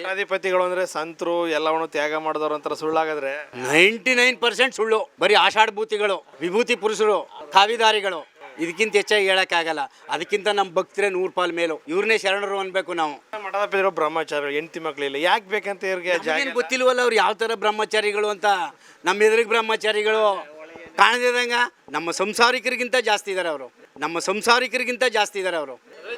ಮಠಾಧಿಪತಿಗಳು ಅಂದ್ರೆ ಸಂತರು ಎಲ್ಲವನ್ನು ತ್ಯಾಗ ಮಾಡಿದವರು ಅಂತಾರೆ, ಸುಳ್ಳಾಗಾದ್ರೆ 99% ಸುಳ್ಳು. ಬರೀ ಆಷಾಢ ಭೂತಿಗಳು, ವಿಭೂತಿ ಪುರುಷರು, ಕಾವಿದಾರಿಗಳು. ಇದಕ್ಕಿಂತ ಹೆಚ್ಚಾಗಿ ಹೇಳೋಕ್ಕಾಗಲ್ಲ. ಅದಕ್ಕಿಂತ ನಮ್ಮ ಭಕ್ತರೇ 100 ಪಾಲು ಮೇಲು. ಇವ್ರನ್ನೇ ಶರಣರು ಅನ್ಬೇಕು ನಾವು. ಮಠಾಧಿಪತಿಗಳು ಬ್ರಹ್ಮಚಾರಿಗಳು, ಹೆಂಡತಿ ಮಕ್ಕಳಿಲ್ಲ, ಯಾಕೆ ಬೇಕಂತ ಇವ್ರಿಗೆ ಏನು ಗೊತ್ತಿಲ್ವಲ್ಲ ಅವ್ರು ಯಾವ ಥರ ಬ್ರಹ್ಮಚಾರಿಗಳು ಅಂತ. ನಮ್ಮ ಎದುರಿಗೆ ಬ್ರಹ್ಮಚಾರಿಗಳು ಕಾಣದಿದ್ದಂಗ ನಮ್ಮ ಸಂಸಾರಿಕರಿಗಿಂತ ಜಾಸ್ತಿ ಇದ್ದಾರೆ ಅವರು. ನಮ್ಮ ಸಂಸಾರಿಕರಿಗಿಂತ ಜಾಸ್ತಿ ಇದ್ದಾರೆ ಅವರು.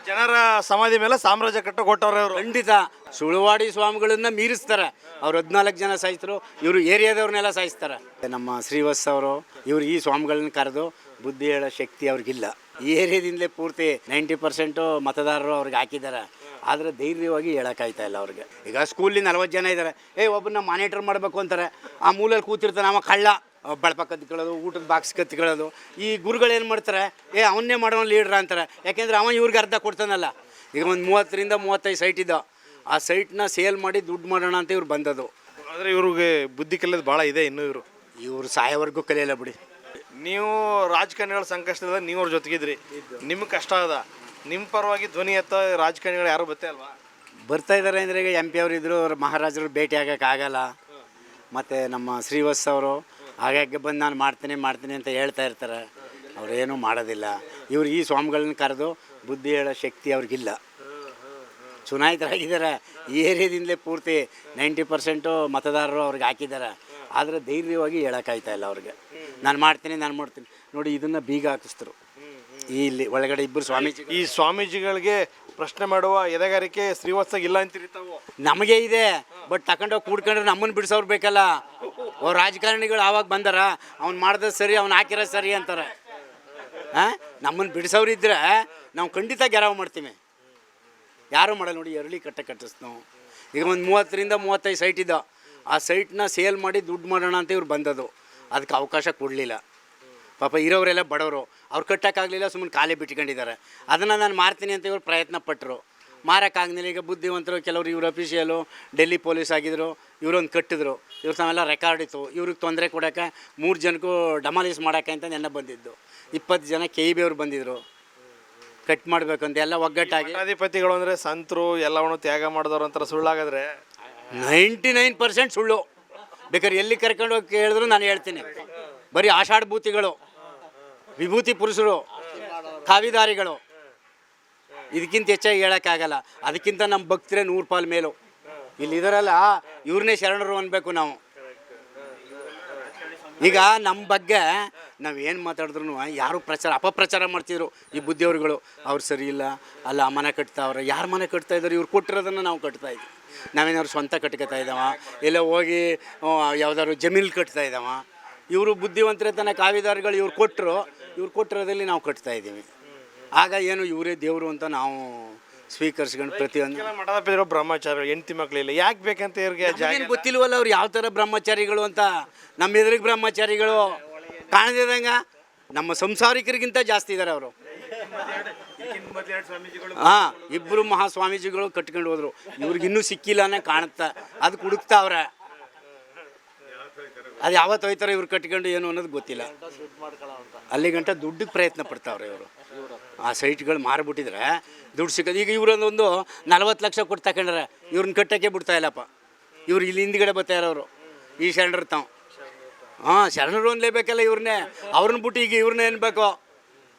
ಜನರ ಸಮಾಧಿ ಮೇಲೆ ಸಾಮ್ರಾಜ್ಯ ಕಟ್ಟ ಕೊಟ್ಟವ್ರೆ ಅವರು. ಖಂಡಿತ ಸುಳುವಾಡಿ ಸ್ವಾಮಿಗಳನ್ನ ಮೀರಿಸ್ತಾರೆ. ಅವ್ರು 14 ಜನ ಸಾಯಿಸ್ತರು, ಇವರು ಏರಿಯಾದವ್ರನ್ನೆಲ್ಲ ಸಾಯಿಸ್ತಾರೆ. ನಮ್ಮ ಶ್ರೀವತ್ಸ ಅವರು ಇವರು ಈ ಸ್ವಾಮಿಗಳನ್ನ ಕರೆದು ಬುದ್ಧಿ ಹೇಳೋ ಶಕ್ತಿ ಅವ್ರಿಗಿಲ್ಲ. ಈ ಏರಿಯಾದಿಂದಲೇ ಪೂರ್ತಿ 90% ಮತದಾರರು ಅವ್ರಿಗೆ ಹಾಕಿದ್ದಾರೆ. ಆದರೆ ಧೈರ್ಯವಾಗಿ ಹೇಳೋಕ್ಕಾಯ್ತಾ ಇಲ್ಲ ಅವ್ರಿಗೆ. ಈಗ ಸ್ಕೂಲಿ 40 ಜನ ಇದ್ದಾರೆ, ಒಬ್ಬನ ಮಾನಿಟರ್ ಮಾಡಬೇಕು ಅಂತಾರೆ. ಆ ಮೂಲಲ್ಲಿ ಕೂತಿರ್ತಾನೆ ಅವ ಕಳ್ಳ, ಬಳಪ ಕತ್ಕೊಳ್ಳೋದು, ಊಟದ ಬಾಕ್ಸ್ ಕತ್ಕೊಳ್ಳೋದು. ಈ ಗುರುಗಳು ಏನು ಮಾಡ್ತಾರೆ, ಅವನ್ನೇ ಮಾಡೋನು ಲೀಡ್ರ ಅಂತಾರೆ. ಯಾಕೆಂದರೆ ಅವನು ಇವ್ರಿಗೆ ಅರ್ಧ ಕೊಡ್ತಾನಲ್ಲ. ಈಗ ಒಂದು 30ರಿಂದ 35 ಸೈಟ್ ಇದ್ದೋ, ಆ ಸೈಟ್ನ ಸೇಲ್ ಮಾಡಿ ದುಡ್ಡು ಮಾಡೋಣ ಅಂತ ಇವ್ರು ಬಂದದು. ಆದರೆ ಇವ್ರಿಗೆ ಬುದ್ಧಿ ಕಲಿಯೋದು ಭಾಳ ಇದೆ ಇನ್ನೂ. ಇವರು ಸಾಯೋವರೆಗೂ ಕಲಿಯಲ್ಲ ಬಿಡಿ. ನೀವು ರಾಜಕಾರಣಿಗಳ ಸಂಕಷ್ಟದ ನೀವು ಅವ್ರ ಜೊತೆಗಿದ್ರಿ, ನಿಮ್ಗೆ ಕಷ್ಟ ಅದ, ನಿಮ್ಮ ಪರವಾಗಿ ಧ್ವನಿ ಎತ್ತ ರಾಜಕಾರಣಿಗಳು ಯಾರು ಬತ್ತೇ ಅಲ್ವಾ? ಬರ್ತಾ ಇದ್ದಾರೆ ಅಂದರೆ ಈಗ MP ಅವರಿದ್ದರು, ಅವ್ರ ಮಹಾರಾಜರು ಭೇಟಿ ಆಗೋಕ್ಕಾಗಲ್ಲ. ಮತ್ತು ನಮ್ಮ ಶ್ರೀವತ್ಸ ಅವರು ಹಾಗಾಗಿ ಬಂದು ನಾನು ಮಾಡ್ತೀನಿ ಅಂತ ಹೇಳ್ತಾ ಇರ್ತಾರೆ. ಅವರೇನೂ ಮಾಡೋದಿಲ್ಲ. ಇವರು ಈ ಸ್ವಾಮಿಗಳನ್ನ ಕರೆದು ಬುದ್ಧಿ ಹೇಳೋ ಶಕ್ತಿ ಅವ್ರಿಗಿಲ್ಲ. ಚುನಾಯಿತರಾಗಿದ್ದಾರೆ. ಈ ಏರಿಯಾದಿಂದಲೇ ಪೂರ್ತಿ 90% ಮತದಾರರು ಅವ್ರಿಗೆ ಹಾಕಿದ್ದಾರೆ. ಆದರೆ ಧೈರ್ಯವಾಗಿ ಹೇಳೋಕ್ಕಾಯ್ತಾ ಇಲ್ಲ ಅವ್ರಿಗೆ. ನಾನು ಮಾಡ್ತೀನಿ ನೋಡಿ, ಇದನ್ನು ಬೀಗ ಹಾಕಿಸ್ತರು. ಇಲ್ಲಿ ಒಳಗಡೆ ಇಬ್ಬರು ಸ್ವಾಮೀಜಿ. ಈ ಸ್ವಾಮೀಜಿಗಳಿಗೆ ಪ್ರಶ್ನೆ ಮಾಡುವ ಎದೆಗಾರಿಕೆ ಶ್ರೀವತ್ಸಗೆ ಇಲ್ಲ ಅಂತೀರಿ ತಾವು? ನಮಗೆ ಇದೆ, ಬಟ್ ತಗೊಂಡೋಗಿ ಕೂಡ್ಕೊಂಡ್ರೆ ನಮ್ಮನ್ನು ಬಿಡಿಸೋರು ಬೇಕಲ್ಲ. ಅವ್ರು ರಾಜಕಾರಣಿಗಳು ಆವಾಗ ಬಂದಾರ, ಅವ್ನು ಮಾಡ್ದೆ ಸರಿ, ಅವ್ನು ಹಾಕಿರೋದು ಸರಿ ಅಂತಾರೆ. ನಮ್ಮನ್ನು ಬಿಡಿಸೋರು ಇದ್ದರೆ ನಾವು ಖಂಡಿತ ಗೆರವು ಮಾಡ್ತೀವಿ. ಯಾರೂ ಮಾಡಲ್ಲ. ನೋಡಿ, ಅರಳಿ ಕಟ್ಟಿಸ್ ನಾವು. ಈಗ ಒಂದು 30ರಿಂದ 35 ಸೈಟ್ ಇದ್ದೋ, ಆ ಸೈಟ್ನ ಸೇಲ್ ಮಾಡಿ ದುಡ್ಡು ಮಾಡೋಣ ಅಂತ ಇವ್ರು ಬಂದದು. ಅದಕ್ಕೆ ಅವಕಾಶ ಕೊಡಲಿಲ್ಲ. ಪಾಪ ಇರೋರೆಲ್ಲ ಬಡವರು, ಅವ್ರು ಕಟ್ಟೋಕ್ಕಾಗಲಿಲ್ಲ, ಸುಮ್ಮನೆ ಖಾಲಿ ಬಿಟ್ಕೊಂಡಿದ್ದಾರೆ. ಅದನ್ನು ನಾನು ಮಾರ್ತೀನಿ ಅಂತ ಇವ್ರು ಪ್ರಯತ್ನ ಪಟ್ಟರು, ಮಾರೋಕ್ಕಾಗಲಿಲ್ಲ. ಈಗ ಬುದ್ಧಿವಂತರು ಕೆಲವರು, ಇವ್ರು ಅಫಿಷಿಯಲು ಡೆಲ್ಲಿ ಪೊಲೀಸ್ ಆಗಿದ್ದರು, ಇವರೊಂದು ಕಟ್ಟಿದ್ರು. ಇವ್ರು ತಾವೆಲ್ಲ ರೆಕಾರ್ಡ್ ಇತ್ತು. ಇವ್ರಿಗೆ ತೊಂದರೆ ಕೊಡೋಕ್ಕೆ 3 ಜನಕ್ಕೂ ಡಮಾಲಿಸ್ ಮಾಡೋಕ್ಕೆ ಅಂತ ನೆನ್ನೆ ಬಂದಿದ್ದು. 20 ಜನ KEB ಅವ್ರು ಬಂದಿದ್ದರು, ಕಟ್ ಮಾಡಬೇಕಂತ ಎಲ್ಲ ಒಗ್ಗಟ್ಟಾಗಿ. ಮಠಾಧಿಪತಿಗಳು ಅಂದರೆ ಸಂತರು ಎಲ್ಲವನ್ನು ತ್ಯಾಗ ಮಾಡಿದವರು ಅಂತಾರೆ, ಸುಳ್ಳಾಗಾದ್ರೆ 99% ಸುಳ್ಳು. ಬೇಕಾದ್ರೆ ಎಲ್ಲಿ ಕರ್ಕೊಂಡು ಹೋಗಿ ಕೇಳಿದ್ರು ನಾನು ಹೇಳ್ತೀನಿ. ಬರೀ ಆಷಾಢ ಭೂತಿಗಳು, ವಿಭೂತಿ ಪುರುಷರು, ಕಾವಿದಾರಿಗಳು. ಇದಕ್ಕಿಂತ ಹೆಚ್ಚಾಗಿ ಹೇಳೋಕ್ಕಾಗಲ್ಲ. ಅದಕ್ಕಿಂತ ನಮ್ಮ ಭಕ್ತರೇ 100 ಪಾಲು ಮೇಲು. ಇಲ್ಲಿ ಇದರಲ್ಲ, ಇವ್ರನ್ನೇ ಶರಣರು ಅನ್ಬೇಕು ನಾವು. ಈಗ ನಮ್ಮ ಬಗ್ಗೆ ನಾವೇನು ಮಾತಾಡಿದ್ರು ಯಾರು ಅಪಪ್ರಚಾರ ಮಾಡ್ತಿದ್ರು ಈ ಬುದ್ಧಿಯವ್ರುಗಳು. ಅವ್ರು ಸರಿ ಇಲ್ಲ, ಅಲ್ಲ ಆ ಮನೆ ಕಟ್ತಾವ್ರೆ. ಯಾರು ಮನೆ ಕಟ್ತಾ ಇದ್ದಾರೆ? ಇವ್ರು ಕೊಟ್ಟಿರೋದನ್ನು ನಾವು ಕಟ್ತಾ ಇದ್ವಿ. ನಾವೇನಾದ್ರು ಸ್ವಂತ ಕಟ್ಕೊತಾ ಇದ್ದಾವ, ಎಲ್ಲ ಹೋಗಿ ಯಾವುದಾದ್ರು ಜಮೀನು ಕಟ್ತಾ ಇದ್ದಾವ. ಇವರು ಬುದ್ಧಿವಂತರೇ ತನ್ನ ಕಾವಿದಾರಿಗಳು. ಇವ್ರು ಕೊಟ್ಟಿರೋದಲ್ಲಿ ನಾವು ಕಟ್ತಾ ಇದ್ದೀವಿ. ಆಗ ಏನು ಇವರೇ ದೇವರು ಅಂತ ನಾವು ಸ್ವೀಕರಿಸ್ಕೊಂಡು ಪ್ರತಿಯೊಂದು. ಮಠಾಧಿಪತಿಗಳು ಬ್ರಹ್ಮಚಾರಿಗಳು, ಹೆಂಡತಿ ಮಕ್ಕಳಿಲ್ಲ, ಯಾಕೆ ಬೇಕಂತ ಇವ್ರಿಗೆ ಏನು ಗೊತ್ತಿಲ್ವಲ್ಲ ಅವ್ರು ಯಾವ ಥರ ಬ್ರಹ್ಮಚಾರಿಗಳು ಅಂತ. ನಮ್ಮ ಎದುರಿಗೆ ಬ್ರಹ್ಮಚಾರಿಗಳು ಕಾಣದಿದ್ದಂಗ ನಮ್ಮ ಸಂಸಾರಿಕರಿಗಿಂತ ಜಾಸ್ತಿ ಇದ್ದಾರೆ ಅವರು. ಇಬ್ಬರು ಮಹಾಸ್ವಾಮೀಜಿಗಳು ಕಟ್ಕೊಂಡು ಹೋದ್ರು. ಇವ್ರಿಗಿನ್ನೂ ಸಿಕ್ಕಿಲ್ಲ ಅನ್ನೋ ಕಾಣುತ್ತೆ. ಅದಕ್ಕೆ ಹುಡುಕ್ತಾವ್ರೆ. ಅದು ಯಾವತ್ತು ಹೋಯ್ತಾರೆ ಇವ್ರು ಕಟ್ಕೊಂಡು ಏನು ಅನ್ನೋದು ಗೊತ್ತಿಲ್ಲ. ಅಲ್ಲಿ ಗಂಟ ದುಡ್ಡಿಗೆ ಪ್ರಯತ್ನ ಪಡ್ತಾವ್ರೆ ಇವರು. ಆ ಸೈಟ್ಗಳು ಮಾರಿಬಿಟ್ಟಿದ್ರೆ ದುಡ್ಡು ಸಿಕ್ಕೋದು. ಈಗ ಇವರೊಂದೊಂದು 40 ಲಕ್ಷ ಕೊಟ್ಟು ತಗೊಂಡ್ರೆ ಇವ್ರನ್ನ ಕಟ್ಟೋಕ್ಕೆ ಬಿಡ್ತಾ ಇಲ್ಲಪ್ಪ. ಇವ್ರು ಇಲ್ಲಿ ಹಿಂದ್ಗಡೆ ಬರ್ತಾ ಇರೋರು ಈ ಶರಣರು ತಾವು. ಶರಣರು ಅನ್ಲೇಬೇಕಲ್ಲ ಇವ್ರನ್ನೇ. ಅವ್ರನ್ನ ಬಿಟ್ಟು ಈಗ ಇವ್ರನ್ನ ಏನ್ಬೇಕು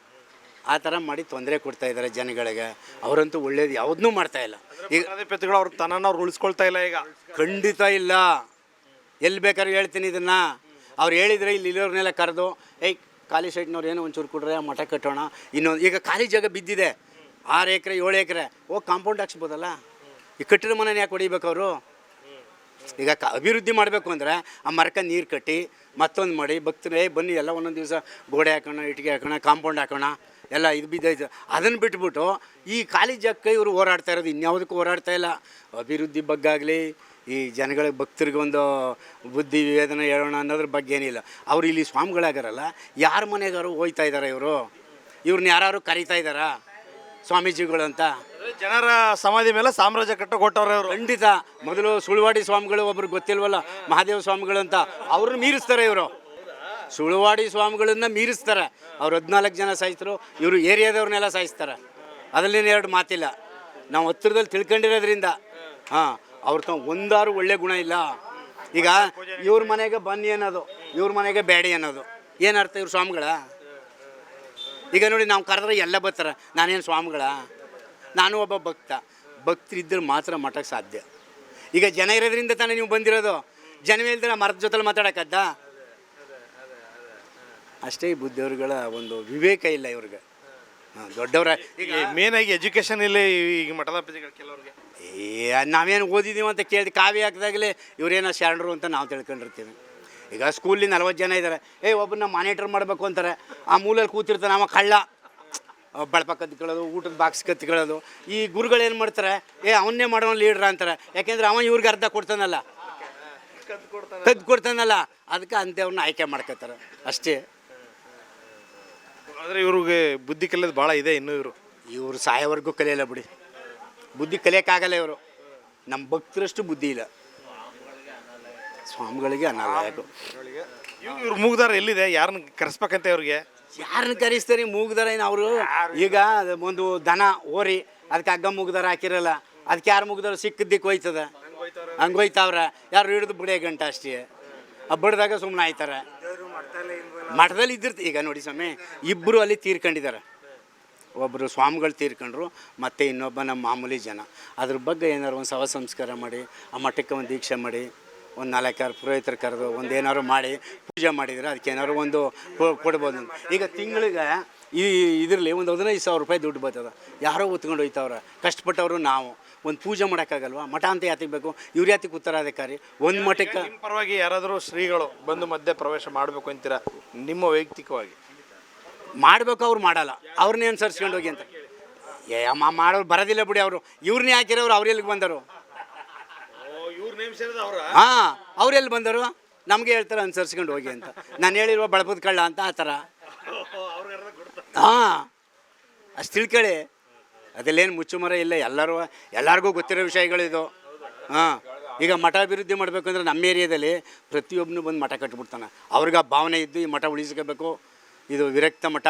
ಆ ಥರ ಮಾಡಿ ತೊಂದರೆ ಕೊಡ್ತಾ ಇದ್ದಾರೆ ಜನಗಳಿಗೆ. ಅವರಂತೂ ಒಳ್ಳೇದು ಯಾವುದನ್ನೂ ಮಾಡ್ತಾ ಇಲ್ಲ. ಈಗ ಮಠಾಧಿಪತಿಗಳು ಅವ್ರ ತನನ ಉಳಿಸ್ಕೊಳ್ತಾ ಇಲ್ಲ. ಈಗ ಖಂಡಿತ ಇಲ್ಲ. ಎಲ್ಲಿ ಬೇಕಾದ್ರೂ ಹೇಳ್ತೀನಿ ಇದನ್ನು. ಅವ್ರು ಹೇಳಿದರೆ ಇಲ್ಲಿ ಇರೋರ್ನೆಲ್ಲ ಕರೆದು ಖಾಲಿ ಸೈಟ್ನವ್ರು ಏನೋ ಒಂಚೂರು ಕೊಡ್ರೆ ಮಠ ಕಟ್ಟೋಣ. ಇನ್ನೊಂದು ಈಗ ಖಾಲಿ ಜಾಗ ಬಿದ್ದಿದೆ 6 ಎಕರೆ 7 ಎಕರೆ, ಹೋಗಿ ಕಾಂಪೌಂಡ್ ಹಾಕ್ಸ್ಬೋದಲ್ಲ. ಈ ಕಟ್ಟಿರೋ ಮನೇನ ಯಾಕೆ ಹೊಡಿಬೇಕು ಅವರು? ಈಗ ಅಭಿವೃದ್ಧಿ ಮಾಡಬೇಕು ಅಂದರೆ ಆ ಮರಕ್ಕೆ ನೀರು ಕಟ್ಟಿ ಮತ್ತೊಂದು ಮಾಡಿ ಭಕ್ತರೇ ಬನ್ನಿ ಎಲ್ಲ ಒಂದೊಂದು ದಿವಸ ಗೋಡೆ ಹಾಕೋಣ, ಇಟ್ಟಿಗೆ ಹಾಕೋಣ, ಕಾಂಪೌಂಡ್ ಹಾಕೋಣ, ಎಲ್ಲ ಇದು ಬಿದ್ದೈತೆ. ಅದನ್ನು ಬಿಟ್ಬಿಟ್ಟು ಈ ಖಾಲಿ ಜಾಗಕ್ಕೆ ಇವರು ಹೋರಾಡ್ತಾ ಇರೋದು. ಇನ್ಯಾವುದಕ್ಕೂ ಹೋರಾಡ್ತಾ ಇಲ್ಲ. ಅಭಿವೃದ್ಧಿ ಬಗ್ಗೆ ಆಗಲಿ, ಈ ಜನಗಳಿಗೆ ಭಕ್ತರಿಗೆ ಒಂದು ಬುದ್ಧಿ ವಿವೇದನೆ ಹೇಳೋಣ ಅನ್ನೋದ್ರ ಬಗ್ಗೆ ಏನಿಲ್ಲ. ಅವರು ಇಲ್ಲಿ ಸ್ವಾಮಿಗಳಾಗಾರಲ್ಲ, ಯಾರ ಮನೆಗಾರು ಹೋಯ್ತಾ ಇದ್ದಾರೆ ಇವರು? ಇವ್ರನ್ನ ಯಾರು ಕರೀತಾ ಇದ್ದಾರಾ ಸ್ವಾಮೀಜಿಗಳು ಅಂತ? ಜನರ ಸಮಾಧಿ ಮೇಲೆ ಸಾಮ್ರಾಜ್ಯ ಕಟ್ಟ ಕೊಟ್ಟವ್ರೆ ಅವರು. ಖಂಡಿತ. ಮೊದಲು ಸುಳುವಾಡಿ ಸ್ವಾಮಿಗಳು ಒಬ್ರು ಗೊತ್ತಿಲ್ವಲ್ಲ, ಮಹಾದೇವ ಸ್ವಾಮಿಗಳು ಅಂತ, ಅವ್ರನ್ನ ಮೀರಿಸ್ತಾರೆ ಇವರು. ಸುಳುವಾಡಿ ಸ್ವಾಮಿಗಳನ್ನ ಮೀರಿಸ್ತಾರೆ. ಅವ್ರು 14 ಜನ ಸಾಯಿಸ್ತರು, ಇವರು ಏರಿಯಾದವ್ರನ್ನೆಲ್ಲ ಸಾಯಿಸ್ತಾರೆ. ಅದರಲ್ಲಿನ 2 ಮಾತಿಲ್ಲ. ನಾವು ಹತ್ತಿರದಲ್ಲಿ ತಿಳ್ಕೊಂಡಿರೋದ್ರಿಂದ ಅವ್ರ ಒಂದಾರು ಒಳ್ಳೆ ಗುಣ ಇಲ್ಲ. ಈಗ ಇವ್ರ ಮನೆಗೆ ಬನ್ನಿ ಅನ್ನೋದು, ಇವ್ರ ಮನೆಗೆ ಬೇಡಿ ಅನ್ನೋದು ಏನರ್ಥ? ಇವ್ರು ಸ್ವಾಮಿಗಳ? ಈಗ ನೋಡಿ, ನಾವು ಕರೆದ್ರೆ ಎಲ್ಲ ಬರ್ತಾರೆ. ನಾನೇನು ಸ್ವಾಮಿಗಳ? ನಾನು ಒಬ್ಬ ಭಕ್ತರಿದ್ದರೆ ಮಾತ್ರ ಮಠಕ್ಕೆ ಸಾಧ್ಯ. ಈಗ ಜನ ಇರೋದ್ರಿಂದ ತಾನೇ ನೀವು ಬಂದಿರೋದು. ಜನವೇ ಇಲ್ದಿರ ಮರದ ಜೊತೆಲಿ ಮಾತಾಡೋಕ್ಕದ್ದ? ಅಷ್ಟೇ ಈ ಬುದ್ಧಿಯವ್ರುಗಳ ಒಂದು ವಿವೇಕ ಇಲ್ಲ ಇವ್ರಿಗೆ. ದೊಡ್ಡವ್ರ ಈಗ ಮೇನಾಗಿ ಎಜುಕೇಷನ್ ಇಲ್ಲ ಈಗ ಮಠದ ಕೆಲವ್ರಿಗೆ. ನಾವೇನು ಓದಿದ್ದೀವಿ ಅಂತ ಕೇಳಿ ಕಾವಿ ಹಾಕಿದಾಗಲೇ ಇವರೇನೋ ಶರಣರು ಅಂತ ನಾವು ತಿಳ್ಕೊಂಡಿರ್ತೀವಿ. ಈಗ ಸ್ಕೂಲಿ 40 ಜನ ಇದ್ದಾರೆ, ಒಬ್ಬರನ್ನ ಮಾನಿಟರ್ ಮಾಡಬೇಕು ಅಂತಾರೆ. ಆ ಮೂಲಲ್ಲಿ ಕೂತಿರ್ತಾನೆ ಅವ ಕಳ್ಳ, ಬಳಪ ಕತ್ಕೊಳ್ಳೋದು, ಊಟದ ಬಾಕ್ಸ್ ಕತ್ಕೊಳ್ಳೋದು. ಈ ಗುರುಗಳೇನು ಮಾಡ್ತಾರೆ, ಅವನ್ನೇ ಮಾಡೋನು ಲೀಡ್ರ ಅಂತಾರೆ. ಯಾಕೆಂದ್ರೆ ಅವ ಇವ್ರಿಗೆ ಅರ್ಧ ಕೊಡ್ತಾನಲ್ಲ, ಕದ್ದು ಕೊಡ್ತಾನಲ್ಲ, ಅದಕ್ಕೆ ಅಂಥವ್ರನ್ನ ಆಯ್ಕೆ ಮಾಡ್ಕೋತಾರೆ ಅಷ್ಟೇ. ಆದರೆ ಇವ್ರಿಗೆ ಬುದ್ಧಿ ಕಲಿಯೋದು ಭಾಳ ಇದೆ. ಇನ್ನೂ ಇವರು ಸಾಯೋವರೆಗೂ ಕಲಿಯಲ್ಲ ಬಿಡಿ, ಬುದ್ಧಿ ಕಲಿಯೋಕ್ಕಾಗಲ್ಲ. ಇವರು ನಮ್ಮ ಭಕ್ತರಷ್ಟು ಬುದ್ಧಿ ಇಲ್ಲ. ಸ್ವಾಮಿಗಳಿಗೆ ಅನಾಲಯಕು. ಇವ್ರು ಮೂಗ್ದಾರ ಎಲ್ಲಿದೆ? ಯಾರನ್ನ ಕರೆಸ್ಬೇಕಂತ ಅವ್ರಿಗೆ? ಯಾರನ್ನ ಕರೆಸ್ತಾರೆ ಮೂಗ್ದಾರ? ಏನು ಅವರು ಈಗ ಒಂದು ದನ ಓರಿ ಅದಕ್ಕೆ ಹಗ್ಗ ಮೂಗ್ದಾರ ಹಾಕಿರಲ್ಲ, ಅದಕ್ಕೆ ಯಾರು ಮೂಗ್ದಾರ ಸಿಕ್ಕದ್ದಕ್ಕೆ ಹೋಯ್ತದ, ಹಂಗೆ ಹೋಯ್ತಾವ್ರೆ. ಯಾರು ಹಿಡಿದು ಬಿಡೇ ಗಂಟೆ ಅಷ್ಟೇ. ಬಡ್ದಾಗ ಸುಮ್ಮನೆ ಆಯ್ತಾರೆ. ಮಠದಲ್ಲಿ ಇದ್ದಿರ್ತಿ. ಈಗ ನೋಡಿ ಸ್ವಾಮಿ, ಇಬ್ಬರು ಅಲ್ಲಿ ತೀರ್ಕೊಂಡಿದ್ದಾರೆ. ಒಬ್ಬರು ಸ್ವಾಮಿಗಳು ತೀರ್ಕೊಂಡ್ರು, ಮತ್ತು ಇನ್ನೊಬ್ಬ ನಮ್ಮ ಮಾಮೂಲಿ ಜನ. ಅದ್ರ ಬಗ್ಗೆ ಏನಾರು ಒಂದು ಶವ ಸಂಸ್ಕಾರ ಮಾಡಿ, ಆ ಮಠಕ್ಕೆ ಒಂದು ದೀಕ್ಷೆ ಮಾಡಿ, ಒಂದು 4 ಪುರೋಹಿತರು ಕರೆದು ಒಂದು ಏನಾದ್ರು ಮಾಡಿ ಪೂಜೆ ಮಾಡಿದರೆ ಅದಕ್ಕೆ ಏನಾದ್ರು ಒಂದು ಕೊಡ್ಬೋದು. ಈಗ ತಿಂಗಳಿಗೆ ಈ ಇದರಲ್ಲಿ ಒಂದು 15,000 ರೂಪಾಯಿ ದುಡ್ಡು ಬರ್ತದೆ. ಯಾರೋ ಹೊತ್ಕೊಂಡು ಹೋಯ್ತವ್ರೆ, ಕಷ್ಟಪಟ್ಟವರು ನಾವು. ಒಂದು ಪೂಜೆ ಮಾಡೋಕ್ಕಾಗಲ್ವಾ? ಮಠ ಅಂತ ಯಾತಿಗೆ ಬೇಕು? ಇವ್ರು ಯಾತಿಗೆ ಉತ್ತರಾಧಿಕಾರಿ? ಒಂದು ಮಠಕ್ಕೆ ಪರವಾಗಿ ಯಾರಾದರೂ ಶ್ರೀಗಳು ಬಂದು ಮಧ್ಯೆ ಪ್ರವೇಶ ಮಾಡಬೇಕು ಅಂತೀರಾ ನಿಮ್ಮ ವೈಯಕ್ತಿಕವಾಗಿ? ಮಾಡಬೇಕು, ಅವ್ರು ಮಾಡಲ್ಲ. ಅವ್ರನ್ನೇ ಅನುಸರಿಸ್ಕೊಂಡು ಹೋಗಿ ಅಂತ ಮಾಡೋರು ಬರೋದಿಲ್ಲ ಬಿಡಿ. ಅವರು ಇವ್ರನ್ನೇ ಹಾಕಿರೋರು, ಅವ್ರು ಎಲ್ಲಿಗೆ ಬಂದರು? ಹಾಂ, ಅವ್ರು ಎಲ್ಲಿ ಬಂದರು? ನಮಗೆ ಹೇಳ್ತಾರೆ ಅನುಸರಿಸ್ಕೊಂಡು ಹೋಗಿ ಅಂತ. ನಾನು ಹೇಳಿರುವ ಬಳಪದ ಕಳ್ಳ ಅಂತ ಆ ಥರ. ಹಾಂ, ಅಷ್ಟು ತಿಳ್ಕೊಳ್ಳಿ. ಅದಲ್ಲೇನು ಮುಚ್ಚುಮರ ಇಲ್ಲ, ಎಲ್ಲರಿಗೂ ಗೊತ್ತಿರೋ ವಿಷಯಗಳಿದು. ಹಾಂ, ಈಗ ಮಠ ಅಭಿವೃದ್ಧಿ ಮಾಡಬೇಕಂದ್ರೆ ನಮ್ಮ ಏರಿಯಾದಲ್ಲಿ ಪ್ರತಿಯೊಬ್ಬನು ಬಂದು ಮಠ ಕಟ್ಬಿಡ್ತಾನೆ. ಅವ್ರಿಗೆ ಆ ಭಾವನೆ ಇದ್ದು ಈ ಮಠ ಉಳಿಸ್ಕೋಬೇಕು, ಇದು ವಿರಕ್ತ ಮಠ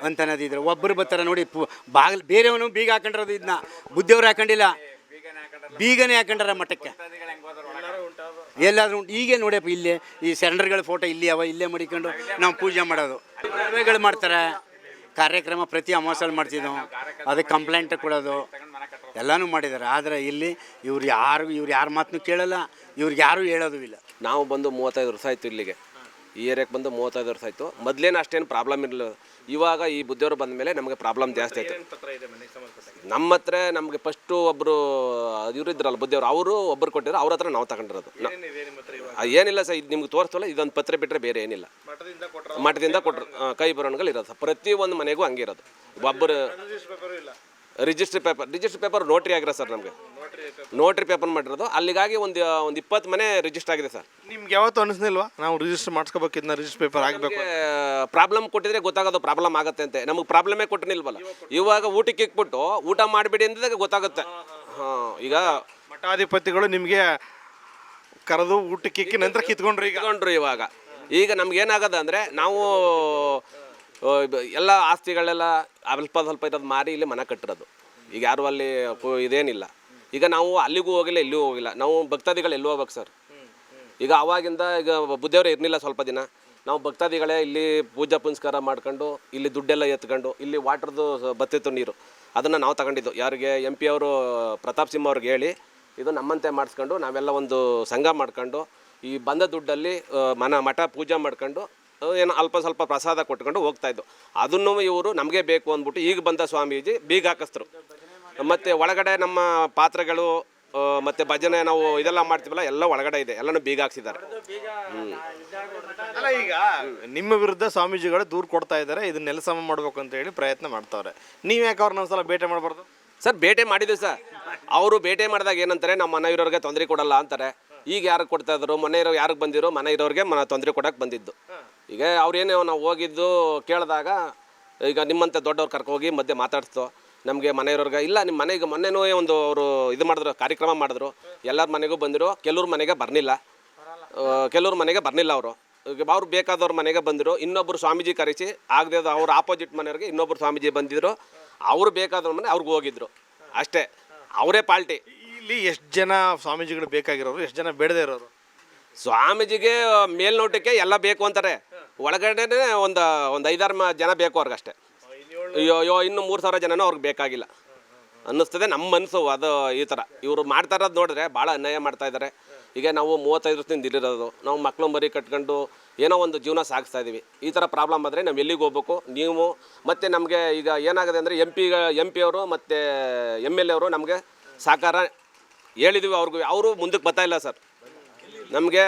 ಅಂತ ಅನ್ನೋದಿದ್ರೆ ಒಬ್ಬರು ಬರ್ತಾರೆ ನೋಡಿ. ಬಾಗಿಲು ಬೇರೆಯವನು ಬೀಗ ಹಾಕೊಂಡಿರೋದು, ಇದನ್ನ ಬುದ್ಧಿಯವ್ರು ಹಾಕೊಂಡಿಲ್ಲ, ಬೀಗನೇ ಹಾಕೊಂಡಾರ ಮಠಕ್ಕೆ. ಎಲ್ಲಾದ್ರೂ ಉಂಟು. ಈಗ ನೋಡ್ಯಪ್ಪ, ಇಲ್ಲೇ ಈ ಶರಣರುಗಳ ಫೋಟೋ ಇಲ್ಲಿ ಇಲ್ಲೇ ಮಡಿಕೊಂಡು ನಾವು ಪೂಜೆ ಮಾಡೋದು. ಮದುವೆಗಳು ಮಾಡ್ತಾರೆ, ಕಾರ್ಯಕ್ರಮ ಪ್ರತಿ ಅಮಾವಾಸ್ಯೆಯಲ್ಲಿ ಮಾಡ್ತಿದ್ದೋ, ಅದಕ್ಕೆ ಕಂಪ್ಲೇಂಟ್ ಕೊಡೋದು ಎಲ್ಲನೂ ಮಾಡಿದ್ದಾರೆ. ಆದರೆ ಇಲ್ಲಿ ಇವ್ರು ಯಾರ ಮಾತನ್ನು ಕೇಳಲ್ಲ, ಇವ್ರಿಗೆ ಯಾರೂ ಹೇಳೋದು ಇಲ್ಲ. ನಾವು ಬಂದು 35 ವರ್ಷ ಆಯಿತು ಇಲ್ಲಿಗೆ, ಈ ಏರಿಯಾಕ್ಕೆ ಬಂದು 35 ವರ್ಷ ಆಯಿತು. ಮೊದಲೇನು ಅಷ್ಟೇನು ಪ್ರಾಬ್ಲಮ್ ಇರಲಿಲ್ಲ. ಇವಾಗ ಈ ಬುದ್ಧಿಯವರು ಬಂದ ಮೇಲೆ ನಮಗೆ ಪ್ರಾಬ್ಲಮ್ ಜಾಸ್ತಿ ಆಯಿತು. ನಮ್ಮ ಹತ್ರ ನಮಗೆ ಫಸ್ಟು ಒಬ್ಬರು ಇವರು ಇದ್ರಲ್ಲ ಬುದ್ಧಿಯವರು, ಅವರು ಒಬ್ಬರು ಕೊಟ್ಟಿದ್ರು, ಅವ್ರ ಹತ್ರ ನಾವು ತಗೊಂಡಿರೋದು. ಏನಿಲ್ಲ ಸರ್, ಇದು ನಿಮ್ಗೆ ತೋರಿಸ್ತಲ್ಲ, ಇದೊಂದು ಪತ್ರ ಬಿಟ್ಟರೆ ಬೇರೆ ಏನಿಲ್ಲ. ಮಠದಿಂದ ಕೊಟ್ಟರು ಕೈ ಬರವಣಿಗೆಗಳು ಇರೋದು ಸರ್. ಪ್ರತಿಯೊಂದು ಮನೆಗೂ ಹಂಗೆ ಇರೋದು. ಒಬ್ಬರು ರಿಜಿಸ್ಟ್ರಿ ಪೇಪರ್ ನೋಟ್ರಿ ಆಗಿರೋ ಸರ್. ನಮಗೆ ನೋಟ್ರಿ ಪೇಪರ್ ಮಾಡಿರೋದು. ಅಲ್ಲಿಗಾಗಿ ಒಂದು 20 ಮನೆ ರಿಜಿಸ್ಟರ್ ಆಗಿದೆ ಸರ್. ನಿಮ್ಗೆ ಯಾವತ್ತೂ ಅನಿಸ್ನಿಲ್ವಾ ನಾವು ರಿಜಿಸ್ಟರ್ ಮಾಡಿಸ್ಕೋಬೇಕು, ಇದನ್ನ ರಿಜಿಸ್ಟರ್ ಪೇಪರ್ ಆಗಬೇಕು? ಪ್ರಾಬ್ಲಮ್ ಕೊಟ್ಟಿದ್ರೆ ಗೊತ್ತಾಗೋದು ಪ್ರಾಬ್ಲಮ್ ಆಗುತ್ತೆ ಅಂತ. ನಮಗೆ ಪ್ರಾಬ್ಲಮೇ ಕೊಟ್ಟಿನಿಲ್ವಲ್ಲ. ಇವಾಗ ಊಟಕ್ಕೆ ಇಕ್ಬಿಟ್ಟು ಊಟ ಮಾಡಿಬಿಡಿ ಅಂದಾಗ ಗೊತ್ತಾಗುತ್ತೆ. ಹಾಂ, ಈಗ ಮಠಾಧಿಪತಿಗಳು ನಿಮಗೆ ಕರೆದು ಊಟಕ್ಕೆ ಇಕ್ಕಿ ನಂತರ ಕಿತ್ಕೊಂಡ್ರು. ಈಗ ನಮ್ಗೆ ಏನಾಗದ ಅಂದರೆ, ನಾವು ಎಲ್ಲ ಆಸ್ತಿಗಳೆಲ್ಲ ಸ್ವಲ್ಪ ಇರೋದು ಮಾರಿ ಇಲ್ಲಿ ಮನೆ ಕಟ್ಟಿರೋದು. ಈಗ ಯಾರು ಅಲ್ಲಿ ಇದೇನಿಲ್ಲ. ಈಗ ನಾವು ಅಲ್ಲಿಗೂ ಹೋಗಿಲ್ಲ, ಇಲ್ಲಿಗೂ ಹೋಗಿಲ್ಲ. ನಾವು ಭಕ್ತಾದಿಗಳು ಎಲ್ಲೂ ಹೋಗ್ಬೇಕು ಸರ್. ಈಗ ಅವಾಗಿಂದ ಈಗ ಬುದ್ಧಿಯವರು ಇರಲಿಲ್ಲ ಸ್ವಲ್ಪ ದಿನ. ನಾವು ಭಕ್ತಾದಿಗಳೇ ಇಲ್ಲಿ ಪೂಜಾ ಪುನಸ್ಕಾರ ಮಾಡ್ಕೊಂಡು, ಇಲ್ಲಿ ದುಡ್ಡೆಲ್ಲ ಎತ್ಕೊಂಡು, ಇಲ್ಲಿ ವಾಟ್ರದ್ದು ಬತ್ತಿತ್ತು ನೀರು, ಅದನ್ನು ನಾವು ತಗೊಂಡಿದ್ದು. ಯಾರಿಗೆ MP ಅವರು ಪ್ರತಾಪ್ ಸಿಂಹ ಅವ್ರಿಗೆ ಹೇಳಿ ಇದು ನಮ್ಮಂತೆ ಮಾಡಿಸ್ಕೊಂಡು ನಾವೆಲ್ಲ ಒಂದು ಸಂಘ ಮಾಡ್ಕೊಂಡು ಈ ಬಂದ ದುಡ್ಡಲ್ಲಿ ಮಠ ಪೂಜೆ ಮಾಡ್ಕೊಂಡು ಏನು ಅಲ್ಪ ಸ್ವಲ್ಪ ಪ್ರಸಾದ ಕೊಟ್ಕೊಂಡು ಹೋಗ್ತಾಯಿದ್ದು. ಅದನ್ನು ಇವರು ನಮಗೆ ಬೇಕು ಅಂದ್ಬಿಟ್ಟು ಈಗ ಬಂದ ಸ್ವಾಮೀಜಿ ಬೀಗ ಹಾಕಿಸ್ತರು. ಮತ್ತು ಒಳಗಡೆ ನಮ್ಮ ಪಾತ್ರೆಗಳು ಮತ್ತು ಭಜನೆ ನಾವು ಇದೆಲ್ಲ ಮಾಡ್ತೀವಲ್ಲ, ಎಲ್ಲ ಒಳಗಡೆ ಇದೆ, ಎಲ್ಲನೂ ಬೀಗ ಹಾಕ್ಸಿದ್ದಾರೆ. ಅಲ್ಲ, ಈಗ ನಿಮ್ಮ ವಿರುದ್ಧ ಸ್ವಾಮೀಜಿಗಳು ದೂರು ಕೊಡ್ತಾ ಇದ್ದಾರೆ, ಇದನ್ನೆಲ್ಲ ಸಮ ಮಾಡಬೇಕು ಅಂತ ಹೇಳಿ ಪ್ರಯತ್ನ ಮಾಡ್ತಾವ್ರೆ. ನೀವು ಯಾಕೆ ಅವ್ರನ್ನ ಒಂದ್ಸಲ ಭೇಟಿ ಮಾಡಬಾರ್ದು? ಸರ್, ಭೇಟಿ ಮಾಡಿದ್ವಿ ಸರ್. ಅವರು ಭೇಟಿ ಮಾಡಿದಾಗ ಏನಂತಾರೆ, ನಮ್ಮ ಮನೆ ಇರೋರಿಗೆ ತೊಂದರೆ ಕೊಡಲ್ಲ ಅಂತಾರೆ. ಈಗ ಯಾರಿಗೆ ಕೊಡ್ತಾ ಇದ್ರು? ಮನೆ ಇರೋ ಯಾರಿಗೆ ಬಂದಿರೋ ಮನೆ ಇರೋರಿಗೆ ತೊಂದರೆ ಕೊಡೋಕೆ ಬಂದಿದ್ದು. ಈಗ ಅವ್ರೇನೋ ನಾವು ಹೋಗಿದ್ದು ಕೇಳಿದಾಗ, ಈಗ ನಿಮ್ಮಂತೆ ದೊಡ್ಡವ್ರು ಕರ್ಕೋಗಿ ಮಧ್ಯೆ ಮಾತಾಡ್ತು. ನಮಗೆ ಮನೆಯವ್ರಿಗೆ ಇಲ್ಲ, ನಿಮ್ಮ ಮನೆಗೆ ಮೊನ್ನೆನೂ ಒಂದು ಅವರು ಇದು ಮಾಡಿದ್ರು, ಕಾರ್ಯಕ್ರಮ ಮಾಡಿದ್ರು. ಎಲ್ಲರ ಮನೆಗೂ ಬಂದಿರೋ, ಕೆಲವ್ರ ಮನೆಗೆ ಬರಲಿಲ್ಲ, ಅವರು. ಅವ್ರು ಬೇಕಾದವ್ರ ಮನೆಗೆ ಬಂದರು. ಇನ್ನೊಬ್ಬರು ಸ್ವಾಮೀಜಿ ಕರೆಸಿ ಆಗದೆ ಅವ್ರ ಆಪೋಸಿಟ್ ಮನೆಯವ್ರಿಗೆ ಇನ್ನೊಬ್ಬರು ಸ್ವಾಮೀಜಿ ಬಂದಿದ್ರು. ಅವರು ಬೇಕಾದವ್ರ ಮನೆ ಅವ್ರಿಗೆ ಹೋಗಿದ್ರು ಅಷ್ಟೇ. ಅವರೇ ಪಾಲ್ಟಿ. ಇಲ್ಲಿ ಎಷ್ಟು ಜನ ಸ್ವಾಮೀಜಿಗಳು ಬೇಕಾಗಿರೋರು, ಎಷ್ಟು ಜನ ಬೇಡದೇ ಇರೋರು? ಸ್ವಾಮೀಜಿಗೆ ಮೇಲ್ನೋಟಕ್ಕೆ ಎಲ್ಲ ಬೇಕು ಅಂತಾರೆ, ಒಳಗಡೆ ಒಂದು 5-6 ಜನ ಬೇಕು ಅವ್ರಿಗಷ್ಟೇ. ಅಯ್ಯೋ ಇನ್ನು 3,000 ಜನನೂ ಅವ್ರಿಗೆ ಬೇಕಾಗಿಲ್ಲ ಅನ್ನಿಸ್ತದೆ ನಮ್ಮ ಮನಸ್ಸು. ಅದು ಈ ಥರ ಇವರು ಮಾಡ್ತಾ ಇರೋದು ನೋಡಿದ್ರೆ ಭಾಳ ಅನ್ಯಾಯ ಮಾಡ್ತಾ ಇದ್ದಾರೆ. ಈಗ ನಾವು 35 ವರ್ಷದಿಂದ ಇಲ್ಲಿರೋದು, ನಾವು ಮಕ್ಕಳು ಮರಿ ಕಟ್ಕೊಂಡು ಏನೋ ಒಂದು ಜೀವನ ಸಾಗಿಸ್ತಾ ಇದ್ದೀವಿ. ಈ ಥರ ಪ್ರಾಬ್ಲಮ್ ಆದರೆ ನಾವು ಎಲ್ಲಿಗೆ ಹೋಗ್ಬೇಕು? ನೀವು ಮತ್ತು ನಮಗೆ ಈಗ ಏನಾಗಿದೆ ಅಂದರೆ ಎಂ ಪಿ ಅವರು ಮತ್ತು MLA ಅವರು ನಮಗೆ ಸಹಕಾರ ಹೇಳಿದ್ವಿ, ಅವರು ಮುಂದಕ್ಕೆ ಬರ್ತಾ ಇಲ್ಲ ಸರ್. ನಮಗೆ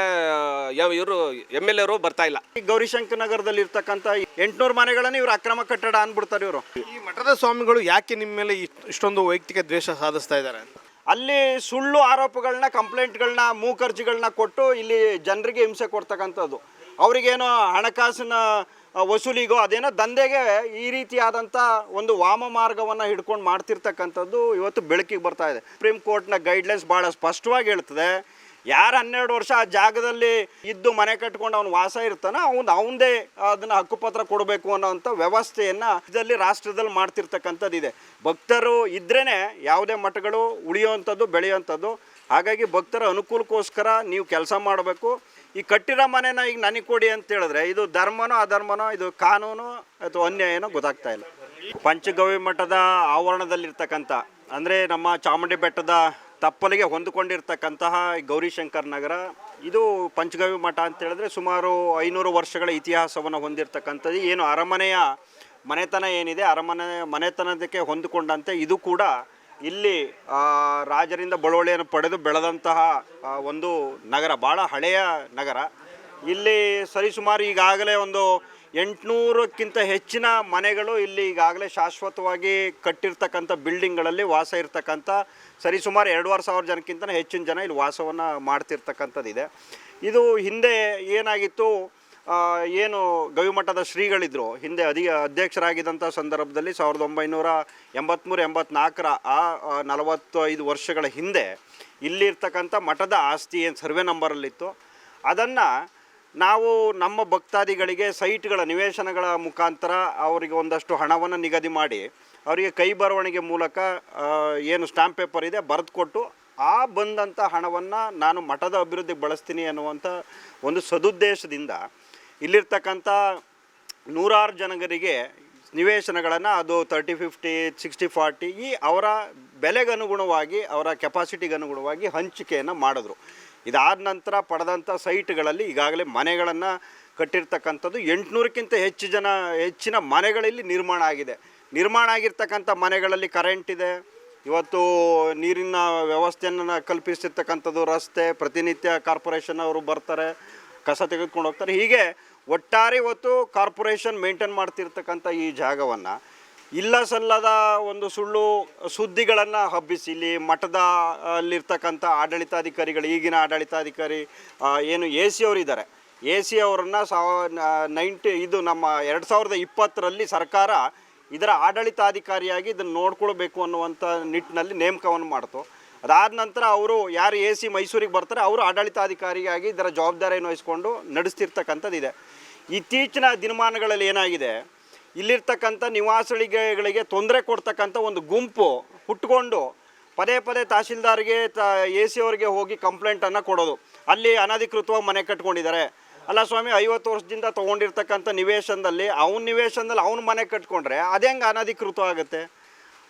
ಇವರು MLA ಅವರು ಬರ್ತಾ ಇಲ್ಲ. ಗೌರಿಶಂಕರ್ ನಗರದಲ್ಲಿ ಇರ್ತಕ್ಕಂಥ 800 ಮನೆಗಳನ್ನು ಇವರು ಅಕ್ರಮ ಕಟ್ಟಡ ಅಂದ್ಬಿಡ್ತಾರೆ ಇವರು. ಈ ಮಠದ ಸ್ವಾಮಿಗಳು ಯಾಕೆ ನಿಮ್ಮ ಮೇಲೆ ಇಷ್ಟೊಂದು ವೈಯಕ್ತಿಕ ದ್ವೇಷ ಸಾಧಿಸ್ತಾ ಇದ್ದಾರೆ? ಅಲ್ಲಿ ಸುಳ್ಳು ಆರೋಪಗಳನ್ನ, ಕಂಪ್ಲೇಂಟ್ಗಳನ್ನ, ಮೂಕರ್ಜಿಗಳನ್ನ ಕೊಟ್ಟು ಇಲ್ಲಿ ಜನರಿಗೆ ಹಿಂಸೆ ಕೊಡ್ತಕ್ಕಂಥದ್ದು. ಅವರಿಗೇನೋ ಹಣಕಾಸಿನ ವಸೂಲಿಗೋ ಅದೇನೋ ದಂಧೆಗೆ ಈ ರೀತಿಯಾದಂಥ ಒಂದು ವಾಮ ಮಾರ್ಗವನ್ನು ಹಿಡ್ಕೊಂಡು ಮಾಡ್ತಿರ್ತಕ್ಕಂಥದ್ದು ಇವತ್ತು ಬೆಳಕಿಗೆ ಬರ್ತಾ ಇದೆ. ಸುಪ್ರೀಂ ಕೋರ್ಟ್ನ ಗೈಡ್ಲೈನ್ಸ್ ಭಾಳ ಸ್ಪಷ್ಟವಾಗಿ ಹೇಳ್ತದೆ, ಯಾರು 12 ವರ್ಷ ಆ ಜಾಗದಲ್ಲಿ ಇದ್ದು ಮನೆ ಕಟ್ಕೊಂಡು ಅವ್ನು ವಾಸ ಇರ್ತಾನೆ ಅವನದೇ ಅದನ್ನು ಹಕ್ಕುಪತ್ರ ಕೊಡಬೇಕು ಅನ್ನೋವಂಥ ವ್ಯವಸ್ಥೆಯನ್ನು ಇದರಲ್ಲಿ ರಾಷ್ಟ್ರದಲ್ಲಿ ಮಾಡ್ತಿರ್ತಕ್ಕಂಥದ್ದಿದೆ. ಭಕ್ತರು ಇದ್ರೇ ಯಾವುದೇ ಮಠಗಳು ಉಳಿಯುವಂಥದ್ದು, ಬೆಳೆಯುವಂಥದ್ದು. ಹಾಗಾಗಿ ಭಕ್ತರ ಅನುಕೂಲಕ್ಕೋಸ್ಕರ ನೀವು ಕೆಲಸ ಮಾಡಬೇಕು. ಈ ಕಟ್ಟಿರೋ ಮನೆನ ಈಗ ನನಗೆ ಕೊಡಿ ಅಂತ ಹೇಳಿದ್ರೆ ಇದು ಧರ್ಮನೋ ಅಧರ್ಮನೋ, ಇದು ಕಾನೂನು ಅಥವಾ ಅನ್ಯಾಯನೋ ಗೊತ್ತಾಗ್ತಾ ಇಲ್ಲ. ಪಂಚಗವಿ ಮಠದ ಆವರಣದಲ್ಲಿರ್ತಕ್ಕಂಥ ಅಂದರೆ ನಮ್ಮ ಚಾಮುಂಡಿ ಬೆಟ್ಟದ ತಪ್ಪಲಿಗೆ ಹೊಂದಿಕೊಂಡಿರ್ತಕ್ಕಂತಹ ಗೌರಿಶಂಕರ್ ನಗರ, ಇದು ಪಂಚಗವಿ ಮಠ ಅಂತ ಹೇಳಿದ್ರೆ ಸುಮಾರು 500 ವರ್ಷಗಳ ಇತಿಹಾಸವನ್ನು ಹೊಂದಿರತಕ್ಕಂಥದ್ದು. ಏನು ಅರಮನೆಯ ಮನೆತನ ಏನಿದೆ, ಮನೆತನದಕ್ಕೆ ಹೊಂದಿಕೊಂಡಂತೆ ಇದು ಕೂಡ ಇಲ್ಲಿ ರಾಜರಿಂದ ಬಳುವಳಿಯನ್ನು ಪಡೆದು ಬೆಳೆದಂತಹ ಒಂದು ನಗರ, ಭಾಳ ಹಳೆಯ ನಗರ. ಇಲ್ಲಿ ಸರಿಸುಮಾರು ಈಗಾಗಲೇ ಒಂದು 800ಕ್ಕಿಂತ ಹೆಚ್ಚಿನ ಮನೆಗಳು ಇಲ್ಲಿ ಈಗಾಗಲೇ ಶಾಶ್ವತವಾಗಿ ಕಟ್ಟಿರ್ತಕ್ಕಂಥ ಬಿಲ್ಡಿಂಗ್ಗಳಲ್ಲಿ ವಾಸ ಇರ್ತಕ್ಕಂಥ ಸರಿಸುಮಾರು 2,500 ಜನಕ್ಕಿಂತ ಹೆಚ್ಚಿನ ಜನ ಇಲ್ಲಿ ವಾಸವನ್ನು ಮಾಡ್ತಿರ್ತಕ್ಕಂಥದ್ದಿದೆ. ಇದು ಹಿಂದೆ ಏನಾಗಿತ್ತು, ಏನು ಗವಿಮಠದ ಶ್ರೀಗಳಿದ್ದರು ಹಿಂದೆ ಅಧ್ಯಕ್ಷರಾಗಿದ್ದಂಥ ಸಂದರ್ಭದಲ್ಲಿ 1983-84 ಆ 45 ವರ್ಷಗಳ ಹಿಂದೆ ಇಲ್ಲಿರ್ತಕ್ಕಂಥ ಮಠದ ಆಸ್ತಿ ಏನು ಸರ್ವೆ ನಂಬರಲ್ಲಿತ್ತು ಅದನ್ನು ನಾವು ನಮ್ಮ ಭಕ್ತಾದಿಗಳಿಗೆ ಸೈಟ್ಗಳ ನಿವೇಶನಗಳ ಮುಖಾಂತರ ಅವರಿಗೆ ಒಂದಷ್ಟು ಹಣವನ್ನು ನಿಗದಿ ಮಾಡಿ ಅವರಿಗೆ ಕೈ ಬರವಣಿಗೆ ಮೂಲಕ ಏನು ಸ್ಟ್ಯಾಂಪ್ ಪೇಪರ್ ಇದೆ ಬರೆದು ಕೊಟ್ಟು ಆ ಬಂದಂಥ ಹಣವನ್ನು ನಾನು ಮಠದ ಅಭಿವೃದ್ಧಿಗೆ ಬಳಸ್ತೀನಿ ಅನ್ನುವಂಥ ಒಂದು ಸದುದ್ದೇಶದಿಂದ ಇಲ್ಲಿರ್ತಕ್ಕಂಥ 100 ಜನರಿಗೆ ನಿವೇಶನಗಳನ್ನು ಅದು 30-50, 60-40 ಈ ಅವರ ಬೆಲೆಗೆ ಅನುಗುಣವಾಗಿ, ಅವರ ಕೆಪಾಸಿಟಿಗೆ ಅನುಗುಣವಾಗಿ ಹಂಚಿಕೆಯನ್ನು ಮಾಡಿದ್ರು. ಇದಾದ ನಂತರ ಪಡೆದಂಥ ಸೈಟ್ಗಳಲ್ಲಿ ಈಗಾಗಲೇ ಮನೆಗಳನ್ನು ಕಟ್ಟಿರ್ತಕ್ಕಂಥದ್ದು 800ಕ್ಕಿಂತ ಹೆಚ್ಚಿನ ಮನೆಗಳಲ್ಲಿ ನಿರ್ಮಾಣ ಆಗಿದೆ. ನಿರ್ಮಾಣ ಆಗಿರ್ತಕ್ಕಂಥ ಮನೆಗಳಲ್ಲಿ ಕರೆಂಟ್ ಇದೆ, ಇವತ್ತು ನೀರಿನ ವ್ಯವಸ್ಥೆಯನ್ನು ಕಲ್ಪಿಸಿರ್ತಕ್ಕಂಥದ್ದು, ರಸ್ತೆ, ಪ್ರತಿನಿತ್ಯ ಕಾರ್ಪೊರೇಷನ್ ಅವರು ಬರ್ತಾರೆ, ಕಸ ತೆಗೆದುಕೊಂಡು ಹೋಗ್ತಾರೆ. ಹೀಗೆ ಒಟ್ಟಾರೆ ಇವತ್ತು ಕಾರ್ಪೊರೇಷನ್ ಮೇಂಟೈನ್ ಮಾಡ್ತಿರ್ತಕ್ಕಂಥ ಈ ಜಾಗವನ್ನು ಇಲ್ಲ ಸಲ್ಲದ ಒಂದು ಸುಳ್ಳು ಸುದ್ದಿಗಳನ್ನು ಹಬ್ಬಿಸಿ ಇಲ್ಲಿ ಮಠದ ಅಲ್ಲಿರ್ತಕ್ಕಂಥ ಆಡಳಿತಾಧಿಕಾರಿಗಳು, ಈಗಿನ ಆಡಳಿತಾಧಿಕಾರಿ ಏನು AC ಅವರಿದ್ದಾರೆ, AC ಅವರನ್ನು ಇದು ನಮ್ಮ 2020ರಲ್ಲಿ ಸರ್ಕಾರ ಇದರ ಆಡಳಿತಾಧಿಕಾರಿಯಾಗಿ ಇದನ್ನು ನೋಡ್ಕೊಳ್ಬೇಕು ಅನ್ನುವಂಥ ನಿಟ್ಟಿನಲ್ಲಿ ನೇಮಕವನ್ನು ಮಾಡ್ತು. ಅದಾದ ನಂತರ ಅವರು ಯಾರು AC ಮೈಸೂರಿಗೆ ಬರ್ತಾರೆ ಅವರು ಆಡಳಿತಾಧಿಕಾರಿಯಾಗಿ ಇದರ ಜವಾಬ್ದಾರಿಯನ್ನು ವಹಿಸ್ಕೊಂಡು ನಡೆಸ್ತಿರ್ತಕ್ಕಂಥದ್ದಿದೆ. ಇತ್ತೀಚಿನ ದಿನಮಾನಗಳಲ್ಲಿ ಏನಾಗಿದೆ, ಇಲ್ಲಿರ್ತಕ್ಕಂಥ ನಿವಾಸಿಗಳಿಗೆ ತೊಂದರೆ ಕೊಡ್ತಕ್ಕಂಥ ಒಂದು ಗುಂಪು ಹುಟ್ಟುಕೊಂಡು ಪದೇ ತಹಶೀಲ್ದಾರ್ಗೆ AC ಅವರಿಗೆ ಹೋಗಿ ಕಂಪ್ಲೇಂಟನ್ನು ಕೊಡೋದು, ಅಲ್ಲಿ ಅನಧಿಕೃತವಾಗಿ ಮನೆ ಕಟ್ಕೊಂಡಿದ್ದಾರೆ. ಅಲ್ಲ ಸ್ವಾಮಿ, 50 ವರ್ಷದಿಂದ ತೊಗೊಂಡಿರ್ತಕ್ಕಂಥ ನಿವೇಶನದಲ್ಲಿ ಅವನ ಮನೆ ಕಟ್ಕೊಂಡ್ರೆ ಅದು ಹೆಂಗೆ ಅನಧಿಕೃತ ಆಗುತ್ತೆ?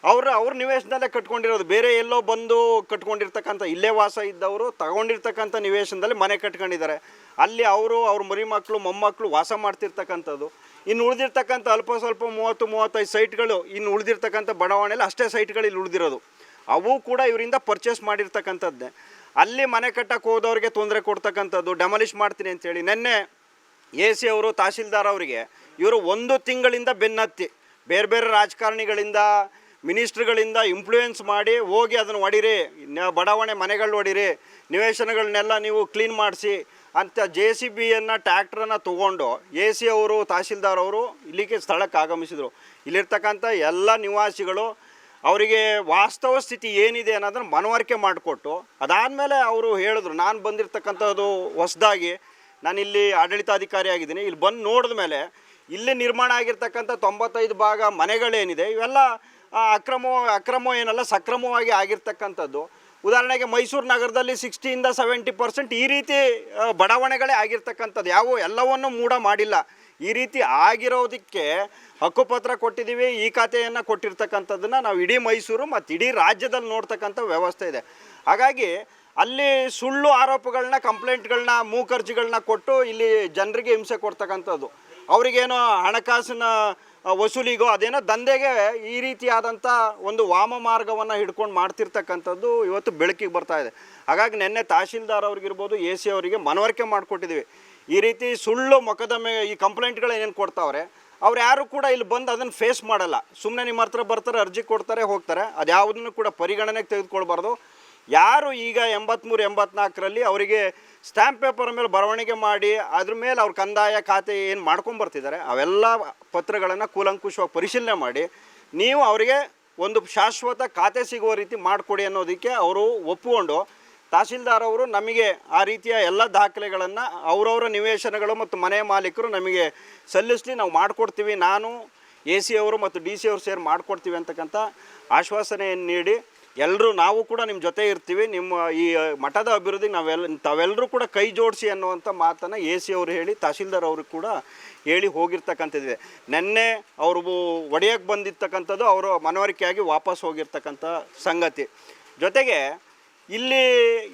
ಅವ್ರ ನಿವೇಶನದಲ್ಲೇ ಕಟ್ಕೊಂಡಿರೋದು, ಬೇರೆ ಎಲ್ಲೋ ಬಂದು ಕಟ್ಕೊಂಡಿರ್ತಕ್ಕಂಥ, ಇಲ್ಲೇ ವಾಸ ಇದ್ದವರು ತಗೊಂಡಿರ್ತಕ್ಕಂಥ ನಿವೇಶನದಲ್ಲಿ ಮನೆ ಕಟ್ಕೊಂಡಿದ್ದಾರೆ. ಅಲ್ಲಿ ಅವ್ರ ಮರಿ ಮಕ್ಕಳು ಮೊಮ್ಮಕ್ಕಳು ವಾಸ ಮಾಡ್ತಿರ್ತಕ್ಕಂಥದ್ದು. ಇನ್ನು ಉಳಿದಿರ್ತಕ್ಕಂಥ ಅಲ್ಪ ಸ್ವಲ್ಪ 30-35 ಸೈಟ್ಗಳು, ಇನ್ನು ಉಳಿದಿರ್ತಕ್ಕಂಥ ಬಡಾವಣೆಯಲ್ಲಿ ಅಷ್ಟೇ ಸೈಟ್ಗಳು ಇಲ್ಲಿ ಉಳಿದಿರೋದು, ಅವು ಕೂಡ ಇವರಿಂದ ಪರ್ಚೇಸ್ ಮಾಡಿರ್ತಕ್ಕಂಥದ್ದೇ. ಅಲ್ಲಿ ಮನೆ ಕಟ್ಟಕ್ಕೆ ಹೋದವ್ರಿಗೆ ತೊಂದರೆ ಕೊಡ್ತಕ್ಕಂಥದ್ದು, ಡೆಮಾಲಿಷ್ ಮಾಡ್ತೀನಿ ಅಂತೇಳಿ ನಿನ್ನೆ AC ಅವರು ತಹಶೀಲ್ದಾರ್ ಅವರಿಗೆ ಇವರು 1 ತಿಂಗಳಿಂದ ಬೆನ್ನತ್ತಿ ಬೇರೆ ರಾಜಕಾರಣಿಗಳಿಂದ, ಮಿನಿಸ್ಟ್ರುಗಳಿಂದ ಇನ್ಫ್ಲೂಯೆನ್ಸ್ ಮಾಡಿ ಹೋಗಿ ಅದನ್ನು ಹೊಡೀರಿ, ಬಡಾವಣೆ ಮನೆಗಳು ಹೊಡೀರಿ, ನಿವೇಶನಗಳನ್ನೆಲ್ಲ ನೀವು ಕ್ಲೀನ್ ಮಾಡಿಸಿ ಅಂತ JCBಯನ್ನು ಟ್ಯಾಕ್ಟ್ರನ್ನು ತೊಗೊಂಡು AC ಅವರು ತಹಶೀಲ್ದಾರ್ ಅವರು ಇಲ್ಲಿಗೆ ಸ್ಥಳಕ್ಕೆ ಆಗಮಿಸಿದರು. ಇಲ್ಲಿರ್ತಕ್ಕಂಥ ಎಲ್ಲ ನಿವಾಸಿಗಳು ಅವರಿಗೆ ವಾಸ್ತವ ಸ್ಥಿತಿ ಏನಿದೆ ಅನ್ನೋದನ್ನು ಮನವರಿಕೆ ಮಾಡಿಕೊಟ್ಟು ಅದಾದಮೇಲೆ ಅವರು ಹೇಳಿದ್ರು, ನಾನು ಬಂದಿರತಕ್ಕಂಥದ್ದು ಹೊಸದಾಗಿ, ನಾನಿಲ್ಲಿ ಆಡಳಿತಾಧಿಕಾರಿ ಆಗಿದ್ದೀನಿ, ಇಲ್ಲಿ ಬಂದು ನೋಡಿದ ಮೇಲೆ ಇಲ್ಲಿ ನಿರ್ಮಾಣ ಆಗಿರ್ತಕ್ಕಂಥ 95 ಭಾಗ ಮನೆಗಳೇನಿದೆ ಇವೆಲ್ಲ ಅಕ್ರಮ ಏನಲ್ಲ ಸಕ್ರಮವಾಗಿ ಆಗಿರ್ತಕ್ಕಂಥದ್ದು. ಉದಾಹರಣೆಗೆ ಮೈಸೂರು ನಗರದಲ್ಲಿ 60-70% ಈ ರೀತಿ ಬಡಾವಣೆಗಳೇ ಆಗಿರ್ತಕ್ಕಂಥದ್ದು, ಯಾವ ಎಲ್ಲವನ್ನು ಮೂಢ ಮಾಡಿಲ್ಲ. ಈ ರೀತಿ ಆಗಿರೋದಕ್ಕೆ ಹಕ್ಕುಪತ್ರ ಕೊಟ್ಟಿದ್ದೀವಿ, ಈ ಖಾತೆಯನ್ನು ಕೊಟ್ಟಿರ್ತಕ್ಕಂಥದ್ದನ್ನು ನಾವು ಇಡೀ ಮೈಸೂರು ಮತ್ತು ಇಡೀ ರಾಜ್ಯದಲ್ಲಿ ನೋಡ್ತಕ್ಕಂಥ ವ್ಯವಸ್ಥೆ ಇದೆ. ಹಾಗಾಗಿ ಅಲ್ಲಿ ಸುಳ್ಳು ಆರೋಪಗಳನ್ನ, ಕಂಪ್ಲೇಂಟ್ಗಳನ್ನ, ಮೂಕರ್ಜಿಗಳನ್ನ ಕೊಟ್ಟು ಇಲ್ಲಿ ಜನರಿಗೆ ಹಿಂಸೆ ಕೊಡ್ತಕ್ಕಂಥದ್ದು, ಅವರಿಗೇನೋ ಹಣಕಾಸಿನ ವಸೂಲಿಗೋ ಅದೇನೋ ದಂಧೆಗೆ ಈ ರೀತಿಯಾದಂಥ ಒಂದು ವಾಮ ಮಾರ್ಗವನ್ನು ಹಿಡ್ಕೊಂಡು ಮಾಡ್ತಿರ್ತಕ್ಕಂಥದ್ದು ಇವತ್ತು ಬೆಳಕಿಗೆ ಬರ್ತಾ ಇದೆ. ಹಾಗಾಗಿ ನಿನ್ನೆ ತಹಶೀಲ್ದಾರ್ ಅವ್ರಿಗಿರ್ಬೋದು, AC ಅವರಿಗೆ ಮನವರಿಕೆ ಮಾಡಿಕೊಟ್ಟಿದ್ದೀವಿ. ಈ ರೀತಿ ಸುಳ್ಳು ಮೊಕದ್ದಮೆ ಈ ಕಂಪ್ಲೇಂಟ್ಗಳು ಏನೇನು ಕೊಡ್ತಾವ್ರೆ ಅವ್ರು ಯಾರು ಕೂಡ ಇಲ್ಲಿ ಬಂದು ಅದನ್ನು ಫೇಸ್ ಮಾಡಲ್ಲ. ಸುಮ್ಮನೆ ನಿಮ್ಮ ಹತ್ರ ಬರ್ತಾರೆ, ಅರ್ಜಿ ಕೊಡ್ತಾರೆ, ಹೋಗ್ತಾರೆ. ಅದು ಯಾವುದನ್ನು ಕೂಡ ಪರಿಗಣನೆಗೆ ತೆಗೆದುಕೊಳ್ಬಾರ್ದು. ಯಾರು ಈಗ 83-84ರಲ್ಲಿ ಅವರಿಗೆ ಸ್ಟ್ಯಾಂಪ್ ಪೇಪರ್ ಮೇಲೆ ಬರವಣಿಗೆ ಮಾಡಿ ಅದ್ರ ಮೇಲೆ ಅವ್ರ ಕಂದಾಯ ಖಾತೆ ಏನು ಮಾಡ್ಕೊಂಬರ್ತಿದ್ದಾರೆ ಅವೆಲ್ಲ ಪತ್ರಗಳನ್ನು ಕೂಲಂಕುಷವಾಗಿ ಪರಿಶೀಲನೆ ಮಾಡಿ ನೀವು ಅವರಿಗೆ ಒಂದು ಶಾಶ್ವತ ಖಾತೆ ಸಿಗುವ ರೀತಿ ಮಾಡಿಕೊಡಿ ಅನ್ನೋದಕ್ಕೆ ಅವರು ಒಪ್ಪಿಕೊಂಡು ತಹಶೀಲ್ದಾರ್ ಅವರು ನಮಗೆ ಆ ರೀತಿಯ ಎಲ್ಲ ದಾಖಲೆಗಳನ್ನು ಅವರವರ ನಿವೇಶನಗಳು ಮತ್ತು ಮನೆ ಮಾಲೀಕರು ನಮಗೆ ಸಲ್ಲಿಸಲಿ, ನಾವು ಮಾಡಿಕೊಡ್ತೀವಿ. ನಾನು AC ಅವರು ಮತ್ತು DC ಅವರು ಸೇರಿ ಮಾಡಿಕೊಡ್ತೀವಿ ಅಂತಕ್ಕಂಥ ಆಶ್ವಾಸನೆಯನ್ನು ನೀಡಿ ಎಲ್ಲರೂ ನಾವು ಕೂಡ ನಿಮ್ಮ ಜೊತೆ ಇರ್ತೀವಿ, ನಿಮ್ಮ ಈ ಮಠದ ಅಭಿವೃದ್ಧಿಗೆ ತಾವೆಲ್ಲರೂ ಕೂಡ ಕೈ ಜೋಡಿಸಿ ಅನ್ನುವಂಥ ಮಾತನ್ನು AC ಅವರು ಹೇಳಿ ತಹಶೀಲ್ದಾರ್ ಅವ್ರಿಗೆ ಕೂಡ ಹೇಳಿ ಹೋಗಿರ್ತಕ್ಕಂಥದ್ದಿದೆ. ನಿನ್ನೆ ಅವರು ಒಡೆಯಕ್ಕೆ ಬಂದಿರ್ತಕ್ಕಂಥದ್ದು ಅವರು ಮನವರಿಕೆಯಾಗಿ ವಾಪಸ್ ಹೋಗಿರ್ತಕ್ಕಂಥ ಸಂಗತಿ. ಜೊತೆಗೆ ಇಲ್ಲಿ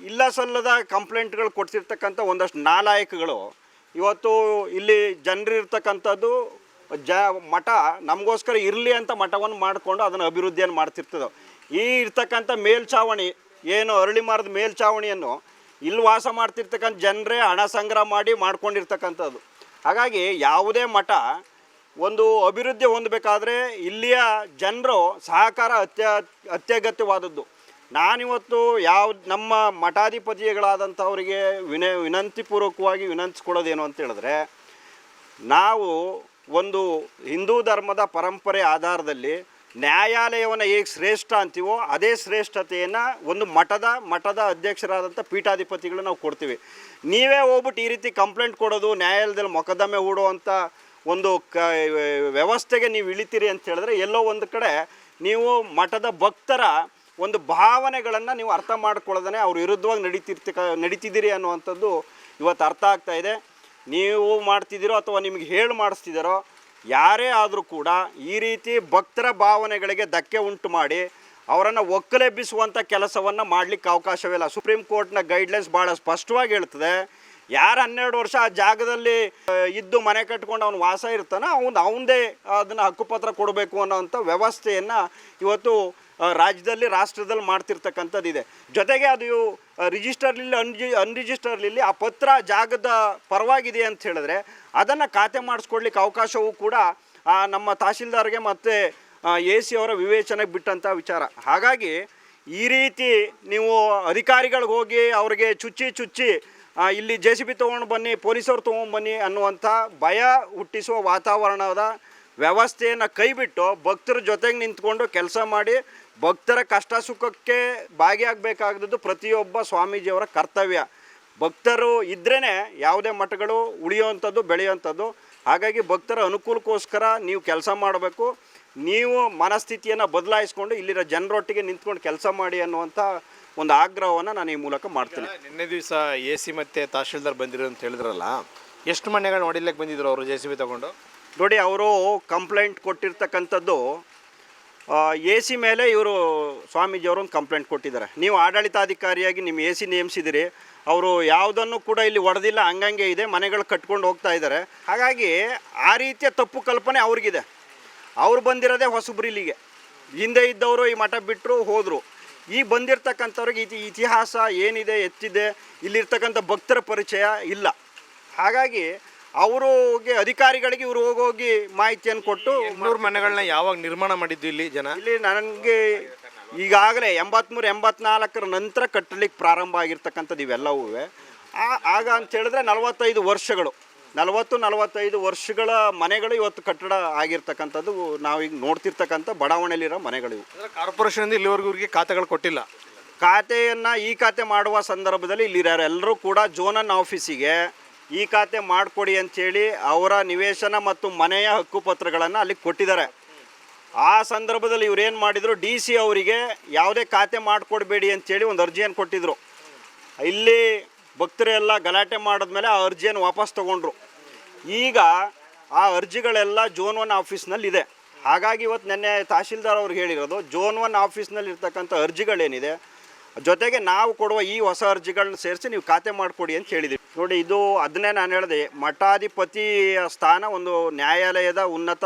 ಇಲ್ಲ ಸಲ್ಲದ ಕಂಪ್ಲೇಂಟ್ಗಳು ಕೊಡ್ತಿರ್ತಕ್ಕಂಥ ಒಂದಷ್ಟು ನಾಲಾಯಕಗಳು ಇವತ್ತು ಇಲ್ಲಿ ಜನರಿರ್ತಕ್ಕಂಥದ್ದು ಮಠ ನಮಗೋಸ್ಕರ ಇರಲಿ ಅಂತ ಮಠವನ್ನು ಮಾಡಿಕೊಂಡು ಅದನ್ನು ಅಭಿವೃದ್ಧಿಯನ್ನು ಮಾಡ್ತಿರ್ತದೆ. ಈ ಇರ್ತಕ್ಕಂಥ ಮೇಲ್ಛಾವಣಿ ಏನು ಅರಳಿ ಮರದ ಮೇಲ್ಛಾವಣಿಯನ್ನು ಇಲ್ಲಿ ವಾಸ ಮಾಡ್ತಿರ್ತಕ್ಕಂಥ ಜನರೇ ಹಣ ಸಂಗ್ರಹ ಮಾಡಿ ಮಾಡ್ಕೊಂಡಿರ್ತಕ್ಕಂಥದ್ದು. ಹಾಗಾಗಿ ಯಾವುದೇ ಮಠ ಒಂದು ಅಭಿವೃದ್ಧಿ ಹೊಂದಬೇಕಾದ್ರೆ ಇಲ್ಲಿಯ ಜನರು ಸಹಕಾರ ಅತ್ಯಗತ್ಯವಾದದ್ದು. ನಾನಿವತ್ತು ನಮ್ಮ ಮಠಾಧಿಪತಿಗಳಾದಂಥವರಿಗೆ ವಿನಂತಿಪೂರ್ವಕವಾಗಿ ವಿನಂತಿಸ್ಕೊಳ್ಳೋದೇನು ಅಂತ ಹೇಳಿದ್ರೆ, ನಾವು ಒಂದು ಹಿಂದೂ ಧರ್ಮದ ಪರಂಪರೆ ಆಧಾರದಲ್ಲಿ ನ್ಯಾಯಾಲಯವನ್ನು ಹೇಗೆ ಶ್ರೇಷ್ಠ ಅಂತೀವೋ ಅದೇ ಶ್ರೇಷ್ಠತೆಯನ್ನು ಒಂದು ಮಠದ ಅಧ್ಯಕ್ಷರಾದಂಥ ಪೀಠಾಧಿಪತಿಗಳು ನಾವು ಕೊಡ್ತೀವಿ. ನೀವೇ ಹೋಗ್ಬಿಟ್ಟು ಈ ರೀತಿ ಕಂಪ್ಲೇಂಟ್ ಕೊಡೋದು, ನ್ಯಾಯಾಲಯದಲ್ಲಿ ಮೊಕದ್ದಮೆ ಹೂಡುವಂಥ ಒಂದು ವ್ಯವಸ್ಥೆಗೆ ನೀವು ಇಳಿತೀರಿ ಅಂತ ಹೇಳಿದ್ರೆ ಎಲ್ಲೋ ಒಂದು ಕಡೆ ನೀವು ಮಠದ ಭಕ್ತರ ಒಂದು ಭಾವನೆಗಳನ್ನು ನೀವು ಅರ್ಥ ಮಾಡ್ಕೊಳ್ಳೋದೇ ಅವ್ರ ವಿರುದ್ಧವಾಗಿ ನಡೀತಿದ್ದೀರಿ ಅನ್ನುವಂಥದ್ದು ಇವತ್ತು ಅರ್ಥ ಆಗ್ತಾ ಇದೆ. ನೀವು ಮಾಡ್ತಿದ್ದೀರೋ ಅಥವಾ ನಿಮಗೆ ಹೇಳಿ ಮಾಡಿಸ್ತಿದ್ದೀರೋ ಯಾರೇ ಆದರೂ ಕೂಡ ಈ ರೀತಿ ಭಕ್ತರ ಭಾವನೆಗಳಿಗೆ ಧಕ್ಕೆ ಉಂಟು ಮಾಡಿ ಅವರನ್ನು ಒಕ್ಕಲೆಬ್ಬಿಸುವಂಥ ಕೆಲಸವನ್ನು ಮಾಡಲಿಕ್ಕೆ ಅವಕಾಶವಿಲ್ಲ. ಸುಪ್ರೀಂ ಕೋರ್ಟ್ನ ಗೈಡ್ಲೈನ್ಸ್ ಭಾಳ ಸ್ಪಷ್ಟವಾಗಿ ಹೇಳ್ತದೆ, ಯಾರು 12 ವರ್ಷ ಆ ಜಾಗದಲ್ಲಿ ಇದ್ದು ಮನೆ ಕಟ್ಕೊಂಡು ಅವನು ವಾಸ ಇರ್ತಾನೆ ಅವನದೇ ಅದನ್ನು ಹಕ್ಕುಪತ್ರ ಕೊಡಬೇಕು ಅನ್ನೋವಂಥ ವ್ಯವಸ್ಥೆಯನ್ನು ಇವತ್ತು ರಾಜ್ಯದಲ್ಲಿ ರಾಷ್ಟ್ರದಲ್ಲಿ ಮಾಡ್ತಿರ್ತಕ್ಕಂಥದ್ದಿದೆ. ಜೊತೆಗೆ ಅದು ರಿಜಿಸ್ಟರ್ಲಿ ಅನ್ರಿಜಿಸ್ಟರ್ಲಿ ಆ ಪತ್ರ ಜಾಗದ ಪರವಾಗಿದೆ ಅಂತ ಹೇಳಿದ್ರೆ ಅದನ್ನು ಖಾತೆ ಮಾಡಿಸ್ಕೊಡ್ಲಿಕ್ಕೆ ಅವಕಾಶವೂ ಕೂಡ ನಮ್ಮ ತಹಶೀಲ್ದಾರ್ಗೆ ಮತ್ತು AC ಅವರ ವಿವೇಚನೆಗೆ ಬಿಟ್ಟಂಥ ವಿಚಾರ. ಹಾಗಾಗಿ ಈ ರೀತಿ ನೀವು ಅಧಿಕಾರಿಗಳಿಗೆ ಹೋಗಿ ಅವ್ರಿಗೆ ಚುಚ್ಚಿ ಇಲ್ಲಿ JCB ತೊಗೊಂಡು ಬನ್ನಿ, ಪೊಲೀಸವ್ರು ತೊಗೊಂಡ್ಬನ್ನಿ ಅನ್ನುವಂಥ ಭಯ ಹುಟ್ಟಿಸುವ ವಾತಾವರಣದ ವ್ಯವಸ್ಥೆಯನ್ನು ಕೈಬಿಟ್ಟು ಭಕ್ತರ ಜೊತೆಗೆ ನಿಂತ್ಕೊಂಡು ಕೆಲಸ ಮಾಡಿ ಭಕ್ತರ ಕಷ್ಟ ಸುಖಕ್ಕೆ ಭಾಗಿಯಾಗಬೇಕಾದದ್ದು ಪ್ರತಿಯೊಬ್ಬ ಸ್ವಾಮೀಜಿಯವರ ಕರ್ತವ್ಯ. ಭಕ್ತರು ಇದ್ರೇ ಯಾವುದೇ ಮಠಗಳು ಉಳಿಯುವಂಥದ್ದು, ಬೆಳೆಯುವಂಥದ್ದು. ಹಾಗಾಗಿ ಭಕ್ತರ ಅನುಕೂಲಕ್ಕೋಸ್ಕರ ನೀವು ಕೆಲಸ ಮಾಡಬೇಕು. ನೀವು ಮನಸ್ಥಿತಿಯನ್ನು ಬದಲಾಯಿಸ್ಕೊಂಡು ಇಲ್ಲಿರೋ ಜನರೊಟ್ಟಿಗೆ ನಿಂತ್ಕೊಂಡು ಕೆಲಸ ಮಾಡಿ ಅನ್ನುವಂಥ ಒಂದು ಆಗ್ರಹವನ್ನು ನಾನು ಈ ಮೂಲಕ ಮಾಡ್ತೀನಿ. ನಿನ್ನೆ ದಿವಸ AC ಮತ್ತು ತಹಶೀಲ್ದಾರ್ ಬಂದಿರೋ ಅಂತ ಹೇಳಿದ್ರಲ್ಲ, ಎಷ್ಟು ಮನೆಗಳು ನೋಡಿಲ್ಲಕ್ಕೆ ಬಂದಿದ್ರು ಅವರು JCB ತಗೊಂಡು? ನೋಡಿ, ಅವರು ಕಂಪ್ಲೇಂಟ್ ಕೊಟ್ಟಿರ್ತಕ್ಕಂಥದ್ದು AC ಮೇಲೆ ಇವರು ಸ್ವಾಮೀಜಿಯವರು ಒಂದು ಕಂಪ್ಲೇಂಟ್ ಕೊಟ್ಟಿದ್ದಾರೆ. ನೀವು ಆಡಳಿತಾಧಿಕಾರಿಯಾಗಿ ನಿಮ್ಮ AC ನೇಮಿಸಿದಿರಿ, ಅವರು ಯಾವುದನ್ನು ಕೂಡ ಇಲ್ಲಿ ಒಡೆದಿಲ್ಲ, ಹಂಗಂಗೆ ಇದೆ, ಮನೆಗಳು ಕಟ್ಕೊಂಡು ಹೋಗ್ತಾ ಇದ್ದಾರೆ. ಹಾಗಾಗಿ ಆ ರೀತಿಯ ತಪ್ಪು ಕಲ್ಪನೆ ಅವ್ರಿಗಿದೆ. ಅವ್ರು ಬಂದಿರೋದೇ ಹೊಸಬ್ರು ಇಲ್ಲಿಗೆ, ಹಿಂದೆ ಇದ್ದವರು ಈ ಮಠ ಬಿಟ್ಟರು ಹೋದರು. ಈಗ ಬಂದಿರತಕ್ಕಂಥವ್ರಿಗೆ ಇತಿಹಾಸ ಏನಿದೆ, ಎತ್ತಿದೆ, ಇಲ್ಲಿರ್ತಕ್ಕಂಥ ಭಕ್ತರ ಪರಿಚಯ ಇಲ್ಲ. ಹಾಗಾಗಿ ಅವ್ರಿಗೆ ಅಧಿಕಾರಿಗಳಿಗೆ ಇವರು ಹೋಗಿ ಮಾಹಿತಿಯನ್ನು ಕೊಟ್ಟು 800 ಮನೆಗಳನ್ನ ಯಾವಾಗ ನಿರ್ಮಾಣ ಮಾಡಿದ್ದು ಇಲ್ಲಿ ಜನ? ಇಲ್ಲಿ ನನಗೆ ಈಗಾಗಲೇ 83-84 ನಂತರ ಕಟ್ಟಲಿಕ್ಕೆ ಪ್ರಾರಂಭ ಆಗಿರ್ತಕ್ಕಂಥದ್ದು ಇವೆಲ್ಲವೂ. ಆಗ ಅಂತ ಹೇಳಿದ್ರೆ 45 ವರ್ಷಗಳು, 40-45 ವರ್ಷಗಳ ಮನೆಗಳು ಇವತ್ತು ಕಟ್ಟಡ ಆಗಿರ್ತಕ್ಕಂಥದ್ದು ನಾವೀಗ ನೋಡ್ತಿರ್ತಕ್ಕಂಥ ಬಡಾವಣೆಯಲ್ಲಿರೋ ಮನೆಗಳಿವು. ಕಾರ್ಪೊರೇಷನ್ ಇಲ್ಲಿವರೆಗೂ ಇವರಿಗೆ ಖಾತೆಗಳು ಕೊಟ್ಟಿಲ್ಲ. ಖಾತೆಯನ್ನು ಈ ಖಾತೆ ಮಾಡುವ ಸಂದರ್ಭದಲ್ಲಿ ಇಲ್ಲಿರೋರು ಎಲ್ಲರೂ ಕೂಡ ಝೋನಲ್ ಆಫೀಸಿಗೆ ಈ ಖಾತೆ ಮಾಡಿಕೊಡಿ ಅಂಥೇಳಿ ಅವರ ನಿವೇಶನ ಮತ್ತು ಮನೆಯ ಹಕ್ಕುಪತ್ರಗಳನ್ನು ಅಲ್ಲಿ ಕೊಟ್ಟಿದ್ದಾರೆ. ಆ ಸಂದರ್ಭದಲ್ಲಿ ಇವ್ರು ಏನು ಮಾಡಿದರು, ಡಿ ಸಿ ಅವರಿಗೆ ಯಾವುದೇ ಖಾತೆ ಮಾಡಿಕೊಡ್ಬೇಡಿ ಅಂತೇಳಿ ಒಂದು ಅರ್ಜಿಯನ್ನು ಕೊಟ್ಟಿದ್ದರು. ಇಲ್ಲಿ ಭಕ್ತರೆಲ್ಲ ಗಲಾಟೆ ಮಾಡಿದ್ಮೇಲೆ ಆ ಅರ್ಜಿಯನ್ನು ವಾಪಸ್ ತೊಗೊಂಡ್ರು. ಈಗ ಆ ಅರ್ಜಿಗಳೆಲ್ಲ ಝೋನ್ 1 ಆಫೀಸ್ನಲ್ಲಿದೆ. ಹಾಗಾಗಿ ಇವತ್ತು ನೆನ್ನೆ ತಹಶೀಲ್ದಾರ್ ಅವ್ರಿಗೆ ಹೇಳಿರೋದು, ಝೋನ್ 1 ಆಫೀಸ್ನಲ್ಲಿ ಇರ್ತಕ್ಕಂಥ ಅರ್ಜಿಗಳೇನಿದೆ ಜೊತೆಗೆ ನಾವು ಕೊಡುವ ಈ ಹೊಸ ಅರ್ಜಿಗಳನ್ನ ಸೇರಿಸಿ ನೀವು ಖಾತೆ ಮಾಡಿಕೊಡಿ ಅಂತ ಹೇಳಿದ್ವಿ. ನೋಡಿ, ಇದು ಅದನ್ನೇ ನಾನು ಹೇಳಿದೆ, ಮಠಾಧಿಪತಿಯ ಸ್ಥಾನ ಒಂದು ನ್ಯಾಯಾಲಯದ ಉನ್ನತ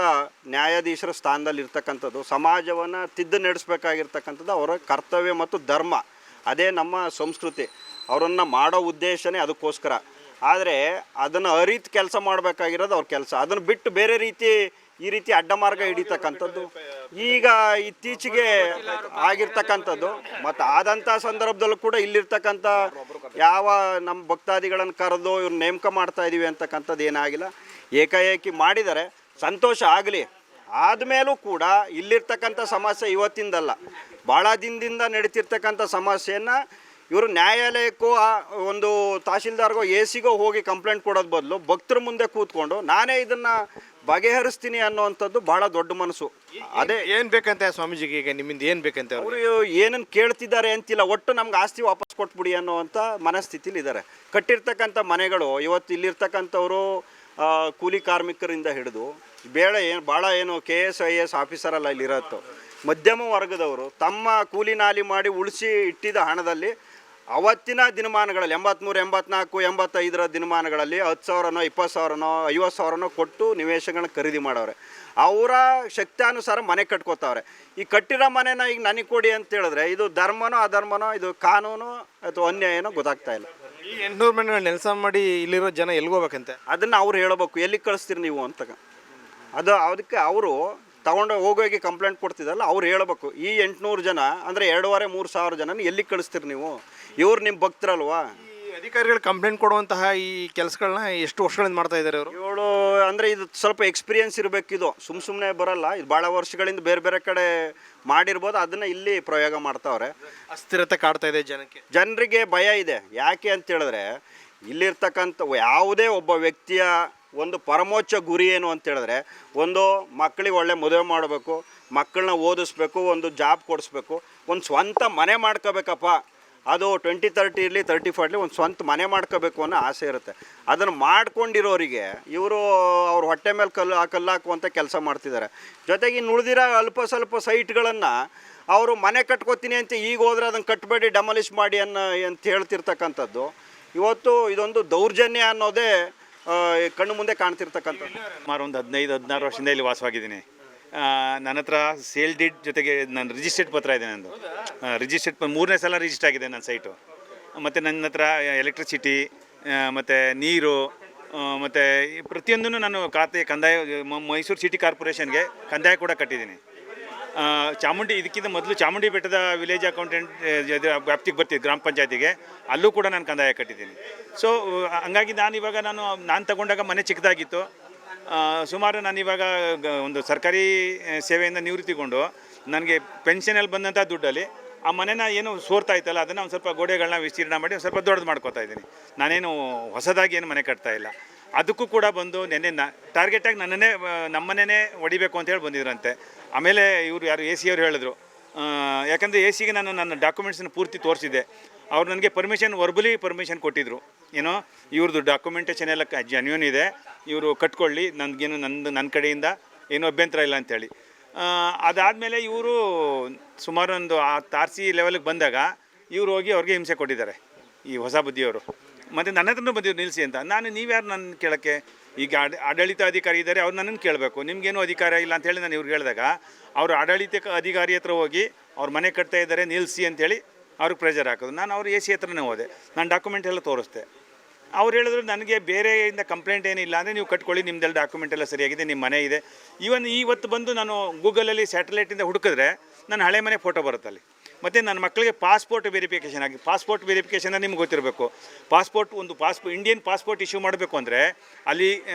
ನ್ಯಾಯಾಧೀಶರ ಸ್ಥಾನದಲ್ಲಿ ಇರ್ತಕ್ಕಂಥದ್ದು. ಸಮಾಜವನ್ನು ತಿದ್ದು ನಡೆಸಬೇಕಾಗಿರ್ತಕ್ಕಂಥದ್ದು ಅವರ ಕರ್ತವ್ಯ ಮತ್ತು ಧರ್ಮ. ಅದೇ ನಮ್ಮ ಸಂಸ್ಕೃತಿ. ಅವರನ್ನು ಮಾಡೋ ಉದ್ದೇಶನೇ ಅದಕ್ಕೋಸ್ಕರ. ಆದರೆ ಅದನ್ನು ಅರಿತು ಕೆಲಸ ಮಾಡಬೇಕಾಗಿರೋದು ಅವ್ರ ಕೆಲಸ. ಅದನ್ನು ಬಿಟ್ಟು ಬೇರೆ ಈ ರೀತಿ ಅಡ್ಡಮಾರ್ಗ ಹಿಡಿತಕ್ಕಂಥದ್ದು ಈಗ ಇತ್ತೀಚೆಗೆ ಆಗಿರ್ತಕ್ಕಂಥದ್ದು. ಮತ್ತು ಆದಂಥ ಸಂದರ್ಭದಲ್ಲೂ ಕೂಡ ಇಲ್ಲಿರ್ತಕ್ಕಂಥ ಯಾವ ನಮ್ಮ ಭಕ್ತಾದಿಗಳನ್ನು ಕರೆದು ಇವ್ರು ನೇಮಕ ಮಾಡ್ತಾ ಇದ್ದೀವಿ ಅಂತಕ್ಕಂಥದ್ದು ಏನಾಗಿಲ್ಲ. ಏಕಾಏಕಿ ಮಾಡಿದ್ದಾರೆ, ಸಂತೋಷ ಆಗಲಿ. ಆದಮೇಲೂ ಕೂಡ ಇಲ್ಲಿರ್ತಕ್ಕಂಥ ಸಮಸ್ಯೆ ಇವತ್ತಿಂದಲ್ಲ, ಭಾಳ ದಿನದಿಂದ ನಡೀತಿರ್ತಕ್ಕಂಥ ಸಮಸ್ಯೆಯನ್ನು ಇವರು ನ್ಯಾಯಾಲಯಕ್ಕೂ ಒಂದು ತಹಶೀಲ್ದಾರ್ಗೋ ಎ.ಸಿಗೋ ಹೋಗಿ ಕಂಪ್ಲೇಂಟ್ ಕೊಡೋದು ಬದಲು ಭಕ್ತರ ಮುಂದೆ ಕೂತ್ಕೊಂಡು ನಾನೇ ಇದನ್ನು ಬಗೆಹರಿಸ್ತೀನಿ ಅನ್ನೋವಂಥದ್ದು ಭಾಳ ದೊಡ್ಡ ಮನಸ್ಸು. ಅದೇ ಏನು ಬೇಕಂತೆ ಸ್ವಾಮೀಜಿಗೆ, ಈಗ ನಿಮ್ಮಿಂದ ಏನು ಬೇಕಂತೆ ಅವರು ಏನನ್ನು ಕೇಳ್ತಿದ್ದಾರೆ ಅಂತಿಲ್ಲ, ಒಟ್ಟು ನಮ್ಗೆ ಆಸ್ತಿ ವಾಪಸ್ ಕೊಟ್ಬಿಡಿ ಅನ್ನೋವಂಥ ಮನಸ್ಥಿತಿಲಿ ಇದ್ದಾರೆ. ಕಟ್ಟಿರ್ತಕ್ಕಂಥ ಮನೆಗಳು ಇವತ್ತು ಇಲ್ಲಿರ್ತಕ್ಕಂಥವರು ಕೂಲಿ ಕಾರ್ಮಿಕರಿಂದ ಹಿಡಿದು ಭಾಳ KS IAS ಆಫೀಸರೆಲ್ಲ ಇಲ್ಲಿರತ್ತೋ ಮಧ್ಯಮ ವರ್ಗದವರು ತಮ್ಮ ಕೂಲಿ ನಾಲಿ ಮಾಡಿ ಉಳಿಸಿ ಇಟ್ಟಿದ್ದ ಹಣದಲ್ಲಿ ಅವತ್ತಿನ ದಿನಮಾನಗಳಲ್ಲಿ 83, 84, 85ರ ದಿನಮಾನಗಳಲ್ಲಿ 10,000ನೋ 20,000ನೋ 50,000ನೋ ಕೊಟ್ಟು ನಿವೇಶನಗಳನ್ನ ಖರೀದಿ ಮಾಡವ್ರೆ. ಅವರ ಶಕ್ತ್ಯಾನುಸಾರ ಮನೆ ಕಟ್ಕೋತಾವ್ರೆ. ಈ ಕಟ್ಟಿರೋ ಮನೆನ ಈಗ ನನಗೆ ಕೊಡಿ ಅಂತ ಹೇಳಿದ್ರೆ ಇದು ಧರ್ಮನೋ ಅಧರ್ಮನೋ, ಇದು ಕಾನೂನು ಅಥವಾ ಅನ್ಯಾಯನೋ ಗೊತ್ತಾಗ್ತಾ ಇಲ್ಲ. ಈ 800 ಮನೆಗಳು ನೆಲಸ ಮಾಡಿ ಇಲ್ಲಿರೋ ಜನ ಎಲ್ಗೋಬೇಕಂತೆ ಅದನ್ನು ಅವ್ರು ಹೇಳಬೇಕು, ಎಲ್ಲಿಗೆ ಕಳಿಸ್ತೀರಿ ನೀವು ಅಂತ. ಅದಕ್ಕೆ ಅವರು ತಗೊಂಡು ಹೋಗೋಗಿ ಕಂಪ್ಲೇಂಟ್ ಕೊಡ್ತಿದ್ದಲ್ಲ, ಅವ್ರು ಹೇಳಬೇಕು ಈ 800 ಜನ ಅಂದರೆ 2,500-3 ಸಾವಿರ ಜನ ಎಲ್ಲಿಗೆ ಕಳಿಸ್ತೀರಿ ನೀವು? ಇವ್ರು ನಿಮ್ಮ ಭಕ್ತರಲ್ವಾ? ಈ ಅಧಿಕಾರಿಗಳು ಕಂಪ್ಲೇಂಟ್ ಕೊಡುವಂತಹ ಈ ಕೆಲಸಗಳನ್ನ ಎಷ್ಟು ವರ್ಷಗಳಿಂದ ಮಾಡ್ತಾ ಇದ್ದಾರೆ ಅವರು? ಅಂದರೆ ಇದು ಸ್ವಲ್ಪ ಎಕ್ಸ್ಪೀರಿಯನ್ಸ್ ಇರಬೇಕಿದು, ಸುಮ್ಮನೆ ಬರಲ್ಲ. ಇದು ಭಾಳ ವರ್ಷಗಳಿಂದ ಬೇರೆ ಬೇರೆ ಕಡೆ ಮಾಡಿರ್ಬೋದು, ಅದನ್ನು ಇಲ್ಲಿ ಪ್ರಯೋಗ ಮಾಡ್ತಾವ್ರೆ. ಅಸ್ಥಿರತೆ ಕಾಡ್ತಾ ಇದೆ ಜನರಿಗೆ ಭಯ ಇದೆ. ಯಾಕೆ ಅಂತ ಹೇಳಿದ್ರೆ ಇಲ್ಲಿರ್ತಕ್ಕಂಥ ಯಾವುದೇ ಒಬ್ಬ ವ್ಯಕ್ತಿಯ ಒಂದು ಪರಮೋಚ್ಚ ಗುರಿ ಏನು ಅಂತ ಹೇಳಿದ್ರೆ, ಒಂದು ಮಕ್ಕಳಿಗೆ ಒಳ್ಳೆ ಮದುವೆ ಮಾಡಬೇಕು, ಮಕ್ಕಳನ್ನ ಓದಿಸ್ಬೇಕು, ಒಂದು ಜಾಬ್ ಕೊಡಿಸ್ಬೇಕು, ಒಂದು ಸ್ವಂತ ಮನೆ ಮಾಡ್ಕೋಬೇಕಪ್ಪ. ಅದು 20-30 ಇರಲಿ 30-40 ಒಂದು ಸ್ವಂತ ಮನೆ ಮಾಡ್ಕೋಬೇಕು ಅನ್ನೋ ಆಸೆ ಇರುತ್ತೆ. ಅದನ್ನು ಮಾಡ್ಕೊಂಡಿರೋರಿಗೆ ಇವರು ಅವ್ರ ಹೊಟ್ಟೆ ಮೇಲೆ ಕಲ್ಲು ಹಾಕುವಂಥ ಕೆಲಸ ಮಾಡ್ತಿದ್ದಾರೆ. ಜೊತೆಗೆ ಇನ್ನು ಉಳಿದಿರೋ ಅಲ್ಪ ಸ್ವಲ್ಪ ಸೈಟ್ಗಳನ್ನು ಅವರು ಮನೆ ಕಟ್ಕೋತೀನಿ ಅಂತ ಈಗ ಹೋದರೆ ಅದನ್ನು ಕಟ್ಟಬೇಡಿ, ಡೆಮಾಲಿಷ್ ಮಾಡಿ ಅಂತ ಹೇಳ್ತಿರ್ತಕ್ಕಂಥದ್ದು ಇವತ್ತು ಇದೊಂದು ದೌರ್ಜನ್ಯ ಅನ್ನೋದೇ ಕಣ್ಣು ಮುಂದೆ ಕಾಣ್ತಿರ್ತಕ್ಕಂಥ. ಸುಮಾರು ಒಂದು 15-16 ವರ್ಷದಿಂದ ಇಲ್ಲಿ ವಾಸವಾಗಿದ್ದೀನಿ. ನನ್ನ ಹತ್ರ ಸೇಲ್ ಡೀಡ್ ಜೊತೆಗೆ ನನ್ನ ರಿಜಿಸ್ಟ್ರೇಟ್ ಪತ್ರ ಇದೆ. ನಂದು ರಿಜಿಸ್ಟ್ರೇಟ್ 3ನೇ ಸಲ ರಿಜಿಸ್ಟರ್ ಆಗಿದೆ ನನ್ನ ಸೈಟು. ಮತ್ತು ನನ್ನ ಹತ್ರ ಎಲೆಕ್ಟ್ರಿಸಿಟಿ ಮತ್ತು ನೀರು ಮತ್ತು ಪ್ರತಿಯೊಂದನ್ನು ನಾನು ಕಂದಾಯ ಮೈಸೂರು ಸಿಟಿ ಕಾರ್ಪೊರೇಷನ್ಗೆ ಕಂದಾಯ ಕೂಡ ಕಟ್ಟಿದ್ದೀನಿ. ಇದಕ್ಕಿಂತ ಮೊದಲು ಚಾಮುಂಡಿ ಬೆಟ್ಟದ ವಿಲೇಜ್ ಅಕೌಂಟೆಂಟ್ ವ್ಯಾಪ್ತಿಗೆ ಬರ್ತಿದ್ದೆ, ಗ್ರಾಮ ಪಂಚಾಯತಿಗೆ, ಅಲ್ಲೂ ಕೂಡ ನಾನು ಕಂದಾಯ ಕಟ್ಟಿದ್ದೀನಿ. ಸೊ ಹಂಗಾಗಿ ನಾನು ತಗೊಂಡಾಗ ಮನೆ ಚಿಕ್ಕದಾಗಿತ್ತು. ಸುಮಾರು ನಾನಿವಾಗ ಒಂದು ಸರ್ಕಾರಿ ಸೇವೆಯಿಂದ ನಿವೃತ್ತಿಗೊಂಡು ನನಗೆ ಪೆನ್ಷನಲ್ಲಿ ಬಂದಂಥ ದುಡ್ಡಲ್ಲಿ ಆ ಮನೆನ ಏನು ಸೋರ್ತಾ ಇತ್ತಲ್ಲ ಅದನ್ನು ಒಂದು ಸ್ವಲ್ಪ ಗೋಡೆಗಳನ್ನ ವಿಸ್ತೀರ್ಣ ಮಾಡಿ ಒಂದು ಸ್ವಲ್ಪ ದೊಡ್ಡದು ಮಾಡ್ಕೋತಾ ಇದ್ದೀನಿ. ನಾನೇನು ಹೊಸದಾಗಿ ಏನು ಮನೆ ಕಟ್ತಾ ಇಲ್ಲ. ಅದಕ್ಕೂ ಕೂಡ ಬಂದು ಟಾರ್ಗೆಟಾಗಿ ನಮ್ಮನ್ನೇ ಹೊಡಿಬೇಕು ಅಂತೇಳಿ ಬಂದಿದ್ರಂತೆ. ಆಮೇಲೆ ಇವರು ಯಾರು AC ಅವ್ರು ಹೇಳಿದ್ರು, ಯಾಕಂದರೆ ACಗೆ ನಾನು ನನ್ನ ಡಾಕ್ಯುಮೆಂಟ್ಸನ್ನು ಪೂರ್ತಿ ತೋರಿಸಿದ್ದೆ. ಅವ್ರು ನನಗೆ ವರ್ಬಲಿ ಪರ್ಮಿಷನ್ ಕೊಟ್ಟಿದ್ದರು. ಏನೋ ಇವ್ರದ್ದು ಡಾಕ್ಯುಮೆಂಟೇಷನ್ ಎಲ್ಲ ಜೆನ್ಯೂನ್ ಇದೆ, ಇವರು ಕಟ್ಕೊಳ್ಳಿ, ನನಗೇನು ನನ್ನ ಕಡೆಯಿಂದ ಏನೂ ಅಭ್ಯಂತರ ಇಲ್ಲ ಅಂಥೇಳಿ. ಅದಾದಮೇಲೆ ಇವರು ಸುಮಾರು ಒಂದು RC ಲೆವೆಲ್ಗೆ ಬಂದಾಗ ಇವರು ಹೋಗಿ ಅವ್ರಿಗೆ ಹಿಂಸೆ ಕೊಟ್ಟಿದ್ದಾರೆ, ಈ ಹೊಸ ಬುದ್ಧಿಯವರು. ಮತ್ತು ನನ್ನ ಹತ್ರನೂ ಬಂದಿದ್ರು ನಿಲ್ಲಿಸಿ ಅಂತ. ನೀವ್ಯಾರು ನನ್ನ ಕೇಳೋಕ್ಕೆ? ಈಗ ಆಡಳಿತ ಅಧಿಕಾರಿ ಇದ್ದಾರೆ, ಅವ್ರು ನನ್ನನ್ನು ಕೇಳಬೇಕು, ನಿಮಗೇನು ಅಧಿಕಾರ ಇಲ್ಲ ಅಂತೇಳಿ ನಾನು ಇವ್ರಿಗೆ ಹೇಳಿದಾಗ ಅವರು ಆಡಳಿತ ಅಧಿಕಾರಿ ಹತ್ರ ಹೋಗಿ ಅವ್ರ ಮನೆ ಕಟ್ತಾ ಇದ್ದಾರೆ ನಿಲ್ಲಿಸಿ ಅಂತೇಳಿ ಅವ್ರಿಗೆ ಪ್ರೆಷರ್ ಹಾಕೋದು. ನಾನು ಅವ್ರು AC ಹತ್ರನೇ ಹೋದೆ, ನಾನು ಡಾಕ್ಯುಮೆಂಟ್ ಎಲ್ಲ ತೋರಿಸ್ದೆ. ಅವ್ರು ಹೇಳಿದ್ರು ನನಗೆ ಬೇರೆಯಿಂದ ಕಂಪ್ಲೇಂಟ್ ಏನಿಲ್ಲ ಅಂದರೆ ನೀವು ಕಟ್ಕೊಳ್ಳಿ, ನಿಮ್ಮದೆಲ್ಲ ಡಾಕ್ಯುಮೆಂಟ್ ಎಲ್ಲ ಸರಿಯಾಗಿದೆ, ನಿಮ್ಮ ಮನೆ ಇದೆ. ಇವತ್ತು ಬಂದು ನಾನು ಗೂಗಲಲ್ಲಿ ಸ್ಯಾಟಲೈಟಿಂದ ಹುಡುಕಿದ್ರೆ ನನ್ನ ಹಳೆ ಮನೆ ಫೋಟೋ ಬರುತ್ತಲ್ಲಿ. ಮತ್ತು ನನ್ನ ಮಕ್ಕಳಿಗೆ ಪಾಸ್ಪೋರ್ಟ್ ವೆರಿಫಿಕೇಷನ್ ಆಗಿ, ಪಾಸ್ಪೋರ್ಟ್ ವೆರಿಫಿಕೇಷನ್ ನಿಮ್ಗೆ ಗೊತ್ತಿರಬೇಕು. ಇಂಡಿಯನ್ ಪಾಸ್ಪೋರ್ಟ್ ಇಶ್ಯೂ ಮಾಡಬೇಕು ಅಂದರೆ ಅಲ್ಲಿ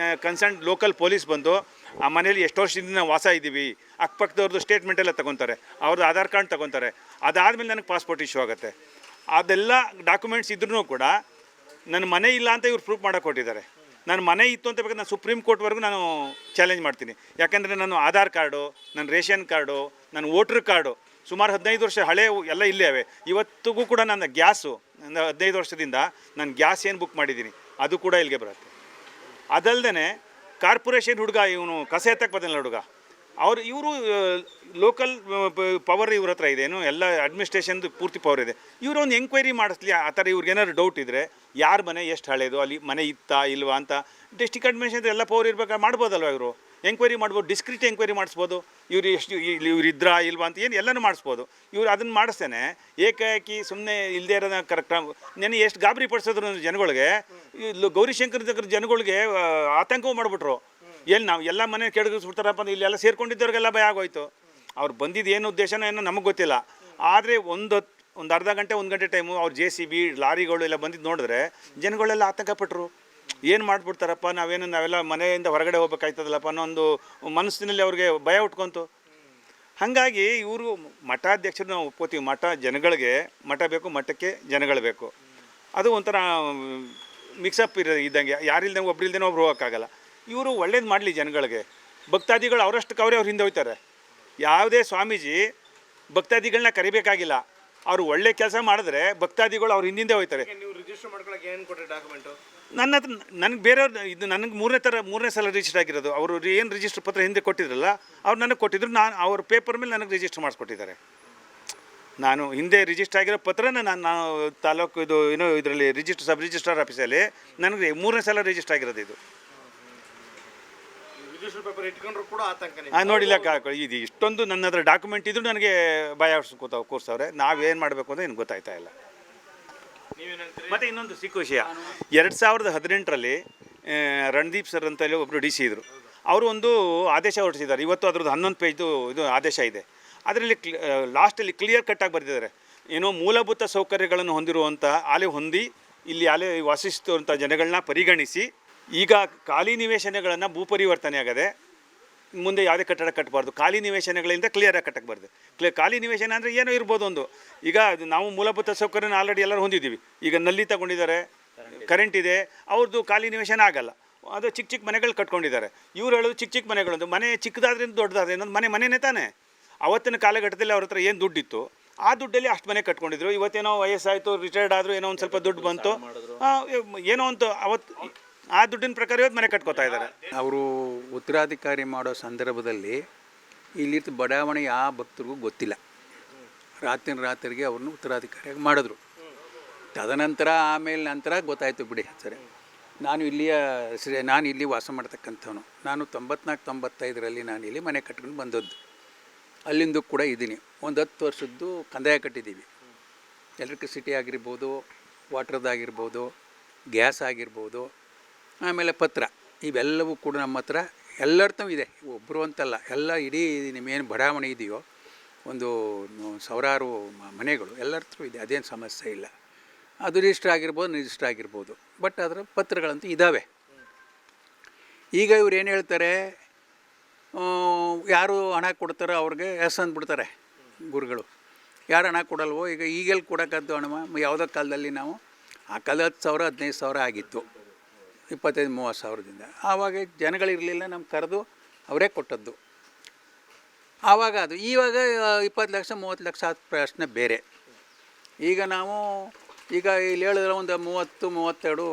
ಕನ್ಸರ್ನ್ ಲೋಕಲ್ ಪೊಲೀಸ್ ಬಂದು ಆ ಮನೇಲಿ ಎಷ್ಟು ವರ್ಷದಿಂದ ನಾವು ವಾಸ ಇದ್ದೀವಿ, ಅಕ್ಕಪಕ್ಕದವ್ರದ್ದು ಸ್ಟೇಟ್ಮೆಂಟ್ ಎಲ್ಲ ತೊಗೊತಾರೆ, ಅವ್ರದ್ದು ಆಧಾರ್ ಕಾರ್ಡ್ ತೊಗೊತಾರೆ. ಅದಾದಮೇಲೆ ನನಗೆ ಪಾಸ್ಪೋರ್ಟ್ ಇಶ್ಯೂ ಆಗುತ್ತೆ. ಅದೆಲ್ಲ ಡಾಕ್ಯುಮೆಂಟ್ಸ್ ಇದ್ರೂ ಕೂಡ ನನ್ನ ಮನೆ ಇಲ್ಲ ಅಂತ ಇವ್ರು ಪ್ರೂಫ್ ಮಾಡೋಕೆ ಕೊಟ್ಟಿದ್ದಾರೆ. ನಾನು ಮನೆ ಇತ್ತು ಅಂತ ಬೇಕಾದ್ರೆ ನಾನು ಸುಪ್ರೀಂ ಕೋರ್ಟ್ವರೆಗೂ ನಾನು ಚಾಲೆಂಜ್ ಮಾಡ್ತೀನಿ. ಯಾಕೆಂದರೆ ನಾನು ಆಧಾರ್ ಕಾರ್ಡು, ನನ್ನ ರೇಷನ್ ಕಾರ್ಡು, ನನ್ನ ವೋಟ್ರ್ ಕಾರ್ಡು ಸುಮಾರು 15 ವರ್ಷ ಹಳೆ ಎಲ್ಲ ಇಲ್ಲೇ ಅವೆ. ಇವತ್ತಿಗೂ ಕೂಡ ನನ್ನ ಗ್ಯಾಸು 15 ವರ್ಷದಿಂದ ನಾನು ಗ್ಯಾಸ್ ಏನು ಬುಕ್ ಮಾಡಿದ್ದೀನಿ ಅದು ಕೂಡ ಇಲ್ಲಿಗೆ ಬರುತ್ತೆ. ಅದಲ್ಲದೆ ಕಾರ್ಪೊರೇಷನ್ ಹುಡುಗ, ಇವನು ಕಸ ಎತ್ತಕ್ಕೆ ಬಂದಿಲ್ಲ ಹುಡುಗ, ಇವರು ಲೋಕಲ್ ಪವರ್ ಇವ್ರ ಹತ್ರ ಇದೆ, ಏನು ಎಲ್ಲ ಅಡ್ಮಿನಿಸ್ಟ್ರೇಷನ್ದು ಪೂರ್ತಿ ಪವರ್ ಇದೆ. ಇವರು ಒಂದು ಎಂಕ್ವೈರಿ ಮಾಡಿಸ್ಲಿ. ಆ ಥರ ಇವ್ರಿಗೇನಾದ್ರು ಡೌಟ್ ಇದ್ದರೆ ಯಾರ ಮನೆ ಎಷ್ಟು ಹಳೇದು, ಅಲ್ಲಿ ಮನೆ ಇತ್ತಾ ಇಲ್ವಾ ಅಂತ ಡಿಸ್ಟ್ರಿಕ್ಟ್ ಅಡ್ಮಿನಿಸ್ಟ್ರೇಷನ್ ಎಲ್ಲ ಪವರ್ ಇರ್ಬೇಕಾದ್ರೆ ಮಾಡ್ಬೋದಲ್ವ, ಇವರು ಎಂಕ್ವೈರಿ ಮಾಡ್ಬೋದು, ಡಿಸ್ಕ್ರಿಟ್ ಎಂಕ್ವೈರಿ ಮಾಡಿಸ್ಬೋದು. ಇವರು ಎಷ್ಟು ಇವ್ರು ಇದ್ರಾ ಇಲ್ವಾ ಅಂತ ಏನು ಎಲ್ಲನೂ ಮಾಡಿಸ್ಬೋದು. ಇವ್ರು ಅದನ್ನು ಮಾಡಿಸ್ತೇನೆ ಏಕಾಏಕಿ ಸುಮ್ಮನೆ ಇಲ್ಲದೇ ಇರೋದನ್ನ ಕರೆಕ್ಟಾಗಿ ನೆನೆ ಎಷ್ಟು ಗಾಬರಿ ಪಡಿಸಿದ್ರು ಜನಗಳಿಗೆ. ಗೌರಿಶಂಕರ್ ನಗರ ಜನಗಳಿಗೆ ಆತಂಕವೂ ಮಾಡಿಬಿಟ್ರು. ಎಲ್ಲಿ ನಾವು ಎಲ್ಲ ಮನೆ ಕೆಡಗಿಸ್ಬಿಡ್ತಾರಪ್ಪ ಅಂತ ಇಲ್ಲೆಲ್ಲ ಸೇರ್ಕೊಂಡಿದ್ದವ್ರಿಗೆಲ್ಲ ಭಯ ಆಗೋಯ್ತು. ಅವ್ರು ಬಂದಿದ್ದು ಏನು ಉದ್ದೇಶನೋ ಏನೋ ನಮಗೆ ಗೊತ್ತಿಲ್ಲ. ಆದರೆ ಒಂದು ಅರ್ಧ ಗಂಟೆ 1 ಗಂಟೆ ಟೈಮು ಅವ್ರು JCB ಲಾರಿಗಳು ಎಲ್ಲ ಬಂದಿದ್ದು ನೋಡಿದ್ರೆ ಜನಗಳೆಲ್ಲ ಆತಂಕಪಟ್ಟರು. ಏನು ಮಾಡಿಬಿಡ್ತಾರಪ್ಪ, ನಾವೆಲ್ಲ ಮನೆಯಿಂದ ಹೊರಗಡೆ ಹೋಗ್ಬೇಕಾಯ್ತದಲ್ಲಪ್ಪ ಅನ್ನೋ ಒಂದು ಮನಸ್ಸಿನಲ್ಲಿ ಅವ್ರಿಗೆ ಭಯ ಉಟ್ಕೊಂತು. ಹಾಗಾಗಿ ಇವರು ಮಠಾಧ್ಯಕ್ಷರು ನಾವು ಒಪ್ಕೋತೀವಿ. ಜನಗಳಿಗೆ ಮಠ ಬೇಕು, ಮಠಕ್ಕೆ ಜನಗಳು ಬೇಕು. ಅದು ಒಂಥರ ಮಿಕ್ಸಪ್ ಇದ್ದಂಗೆ, ಯಾರಿಲ್ದಂಗೆ ಒಬ್ರಿಲ್ದೇನೋ ಒಬ್ರು ಹೋಗೋಕ್ಕಾಗಲ್ಲ. ಇವರು ಒಳ್ಳೇದು ಮಾಡಲಿ ಜನಗಳಿಗೆ. ಭಕ್ತಾದಿಗಳು ಅವರಷ್ಟಕ್ಕೆ ಅವರೇ ಅವ್ರು ಹಿಂದೆ ಹೋಗ್ತಾರೆ. ಯಾವುದೇ ಸ್ವಾಮೀಜಿ ಭಕ್ತಾದಿಗಳನ್ನ ಕರಿಬೇಕಾಗಿಲ್ಲ. ಅವರು ಒಳ್ಳೆ ಕೆಲಸ ಮಾಡಿದ್ರೆ ಭಕ್ತಾದಿಗಳು ಅವ್ರು ಹಿಂದಿಂದೆ ಹೋಗ್ತಾರೆ. ನೀವು ರಿಜಿಸ್ಟರ್ ಮಾಡ್ಕೊಳ್ಳೋಕೆ ಏನು ಕೊಟ್ಟರೆ ಡಾಕ್ಯುಮೆಂಟು? ನನ್ನ ಹತ್ರ ನನಗೆ ಬೇರೆಯವ್ರು ಇದು ನನಗೆ ಮೂರನೇ ಸಲ ರಿಜಿಸ್ಟರ್ ಆಗಿರೋದು. ಅವರು ಏನು ರಿಜಿಸ್ಟರ್ ಪತ್ರ ಹಿಂದೆ ಕೊಟ್ಟಿದ್ರಲ್ಲ ಅವ್ರು ನನಗೆ ಕೊಟ್ಟಿದ್ರು. ನಾನು ಅವ್ರ ಪೇಪರ್ ಮೇಲೆ ನನಗೆ ರಿಜಿಸ್ಟರ್ ಮಾಡಿಸ್ಕೊಟ್ಟಿದ್ದಾರೆ. ನಾನು ಹಿಂದೆ ರಿಜಿಸ್ಟರ್ ಆಗಿರೋ ಪತ್ರನ ನಾನು ತಾಲೂಕು ಇದು ಏನೋ ಇದರಲ್ಲಿ ಸಬ್ ರಿಜಿಸ್ಟ್ರಾರ್ ಆಫೀಸಲ್ಲಿ ನನಗೆ 3ನೇ ಸಲ ರಿಜಿಸ್ಟರ್ ಆಗಿರೋದು ಇದು. ರಿಜಿಸ್ಟರ್ ಪೇಪರ್ ಇಟ್ಕೊಂಡ್ರು ಕೂಡ ಆತಂಕ. ನೋಡಿಲ್ಲ, ಇದು ಇಷ್ಟೊಂದು ನನ್ನ ಹತ್ರ ಡಾಕ್ಯುಮೆಂಟ್ ಇದ್ರು ನನಗೆ ಭಯ ಕೂರ್ಸವ್ರೆ. ನಾವೇನು ಮಾಡಬೇಕು ಅಂತ ಏನು ಗೊತ್ತಾಯ್ತಾ ಇಲ್ಲ. ಮತ್ತು ಇನ್ನೊಂದು ಸಿಕ್ಕ ವಿಷಯ, 2018ರಲ್ಲಿ ರಣದೀಪ್ ಸರ್ ಅಂತ ಹೇಳಿ ಒಬ್ಬರು DC ಇದ್ದರು. ಅವರು ಒಂದು ಆದೇಶ ಹೊರಡಿಸಿದ್ದಾರೆ. ಇವತ್ತು ಅದ್ರದ್ದು 11 ಪೇಜ್ದು ಇದು ಆದೇಶ ಇದೆ. ಅದರಲ್ಲಿ ಲಾಸ್ಟಲ್ಲಿ ಕ್ಲಿಯರ್ ಕಟ್ಟಾಗಿ ಬರೆದಿದ್ದಾರೆ. ಏನೋ ಮೂಲಭೂತ ಸೌಕರ್ಯಗಳನ್ನು ಹೊಂದಿರುವಂಥ ಹೊಂದಿ ಇಲ್ಲಿ ವಾಸಿಸುವಂಥ ಜನಗಳನ್ನ ಪರಿಗಣಿಸಿ ಈಗ ಖಾಲಿ ನಿವೇಶನಗಳನ್ನು ಭೂಪರಿವರ್ತನೆ ಆಗದೆ ಮುಂದೆ ಯಾವುದೇ ಕಟ್ಟಡ ಕಟ್ಟಬಾರ್ದು. ಖಾಲಿ ನಿವೇಶನಗಳಿಂದ ಕ್ಲಿಯರಾಗಿ ಕಟ್ಟಕ್ಕೆ ಖಾಲಿ ನಿವೇಶನ ಅಂದರೆ ಏನೋ ಇರ್ಬೋದು ಒಂದು. ಈಗ ನಾವು ಮೂಲಭೂತ ಸೌಕರ್ಯನ ಆಲ್ರೆಡಿ ಎಲ್ಲರೂ ಹೊಂದಿದ್ದೀವಿ. ಈಗ ನಲ್ಲಿ ತಗೊಂಡಿದ್ದಾರೆ, ಕರೆಂಟ್ ಇದೆ, ಅವ್ರದ್ದು ಖಾಲಿ ನಿವೇಶನ ಆಗಲ್ಲ. ಅದು ಚಿಕ್ಕ ಮನೆಗಳು ಕಟ್ಕೊಂಡಿದ್ದಾರೆ. ಇವ್ರು ಹೇಳೋದು ಚಿಕ್ಕ ಮನೆಗಳೊಂದು ಮನೆ ಚಿಕ್ಕದಾದ್ರಿಂದ ದೊಡ್ಡದಾದ್ರೆ ಇನ್ನೊಂದು ಮನೆನೇ ತಾನೇ. ಅವತ್ತಿನ ಕಾಲಘಟ್ಟದಲ್ಲಿ ಅವ್ರ ಹತ್ರ ಏನು ದುಡ್ಡಿತ್ತು ಆ ದುಡ್ಡಲ್ಲಿ ಅಷ್ಟು ಮನೆ ಕಟ್ಕೊಂಡಿದ್ರು. ಇವತ್ತೇನೋ ವಯಸ್ಸಾಯಿತು, ರಿಟೈರ್ಡ್ ಆದರೂ ಏನೋ ಒಂದು ಸ್ವಲ್ಪ ದುಡ್ಡು ಬಂತು, ಏನೋ ಒಂದು ಅವತ್ತು ಆ ದುಡ್ಡಿನ ಪ್ರಕಾರ ಇವತ್ತು ಮನೆ ಕಟ್ಕೋತಾ ಇದ್ದಾರೆ. ಅವರು ಉತ್ತರಾಧಿಕಾರಿ ಮಾಡೋ ಸಂದರ್ಭದಲ್ಲಿ ಇಲ್ಲಿ ಬಡಾವಣೆ ಯಾವ ಭಕ್ತರಿಗೂ ಗೊತ್ತಿಲ್ಲ. ರಾತ್ರಿಗೆ ಅವ್ರನ್ನ ಉತ್ತರಾಧಿಕಾರಿಯಾಗಿ ಮಾಡಿದ್ರು. ತದನಂತರ ನಂತರ ಗೊತ್ತಾಯಿತು ಬಿಡಿ ಸರಿ. ನಾನು ಇಲ್ಲಿ ವಾಸ ಮಾಡ್ತಕ್ಕಂಥವನು. ನಾನು 94-95ರಲ್ಲಿ ನಾನು ಇಲ್ಲಿ ಮನೆ ಕಟ್ಕೊಂಡು ಬಂದದ್ದು. ಅಲ್ಲಿಂದ ಕೂಡ ಇದ್ದೀನಿ. ಒಂದು 10 ವರ್ಷದ್ದು ಕಂದಾಯ ಕಟ್ಟಿದ್ದೀವಿ. ಎಲೆಕ್ಟ್ರಿಸಿಟಿ ಆಗಿರ್ಬೋದು, ವಾಟ್ರದ್ದಾಗಿರ್ಬೋದು, ಗ್ಯಾಸ್ ಆಗಿರ್ಬೋದು, ಆಮೇಲೆ ಪತ್ರ, ಇವೆಲ್ಲವೂ ಕೂಡ ನಮ್ಮ ಹತ್ರ ಎಲ್ಲರತೂ ಇದೆ. ಒಬ್ಬರು ಅಂತಲ್ಲ, ಎಲ್ಲ ಇಡೀ ನಿಮ್ಮೇನು ಬಡಾವಣೆ ಇದೆಯೋ ಒಂದು ಸಾವಿರಾರು ಮನೆಗಳು ಎಲ್ಲರ ಇದೆ. ಅದೇನು ಸಮಸ್ಯೆ ಇಲ್ಲ. ಅದು ರಿಜಿಸ್ಟರ್ ಆಗಿರ್ಬೋದು. ಬಟ್ ಅದರ ಪತ್ರಗಳಂತೂ ಇದ್ದಾವೆ. ಈಗ ಇವ್ರು ಏನು ಹೇಳ್ತಾರೆ, ಯಾರು ಹಣ ಕೊಡ್ತಾರೋ ಅವ್ರಿಗೆ ಎಸ್ ಅಂದ್ಬಿಡ್ತಾರೆ ಗುರುಗಳು. ಯಾರು ಹಣ ಕೊಡಲ್ವೋ, ಈಗೆಲ್ಲಿ ಕೊಡೋಕ್ಕದ್ದು ಹಣ? ಯಾವುದೋ ಕಾಲದಲ್ಲಿ ನಾವು ಆ ಕಾಲದ 10,000 15,000 ಆಗಿತ್ತು, 25-30 ಸಾವಿರದಿಂದ. ಆವಾಗ ಜನಗಳಿರಲಿಲ್ಲ, ನಮ್ಮ ಕರೆದು ಅವರೇ ಕೊಟ್ಟದ್ದು. ಆವಾಗ ಅದು ಇವಾಗ 20 ಲಕ್ಷ 30 ಲಕ್ಷ ಆದ ಪ್ರಶ್ನೆ ಬೇರೆ. ಈಗ ಇಲ್ಲಿ ಹೇಳಿದ್ರೆ ಒಂದು 30-32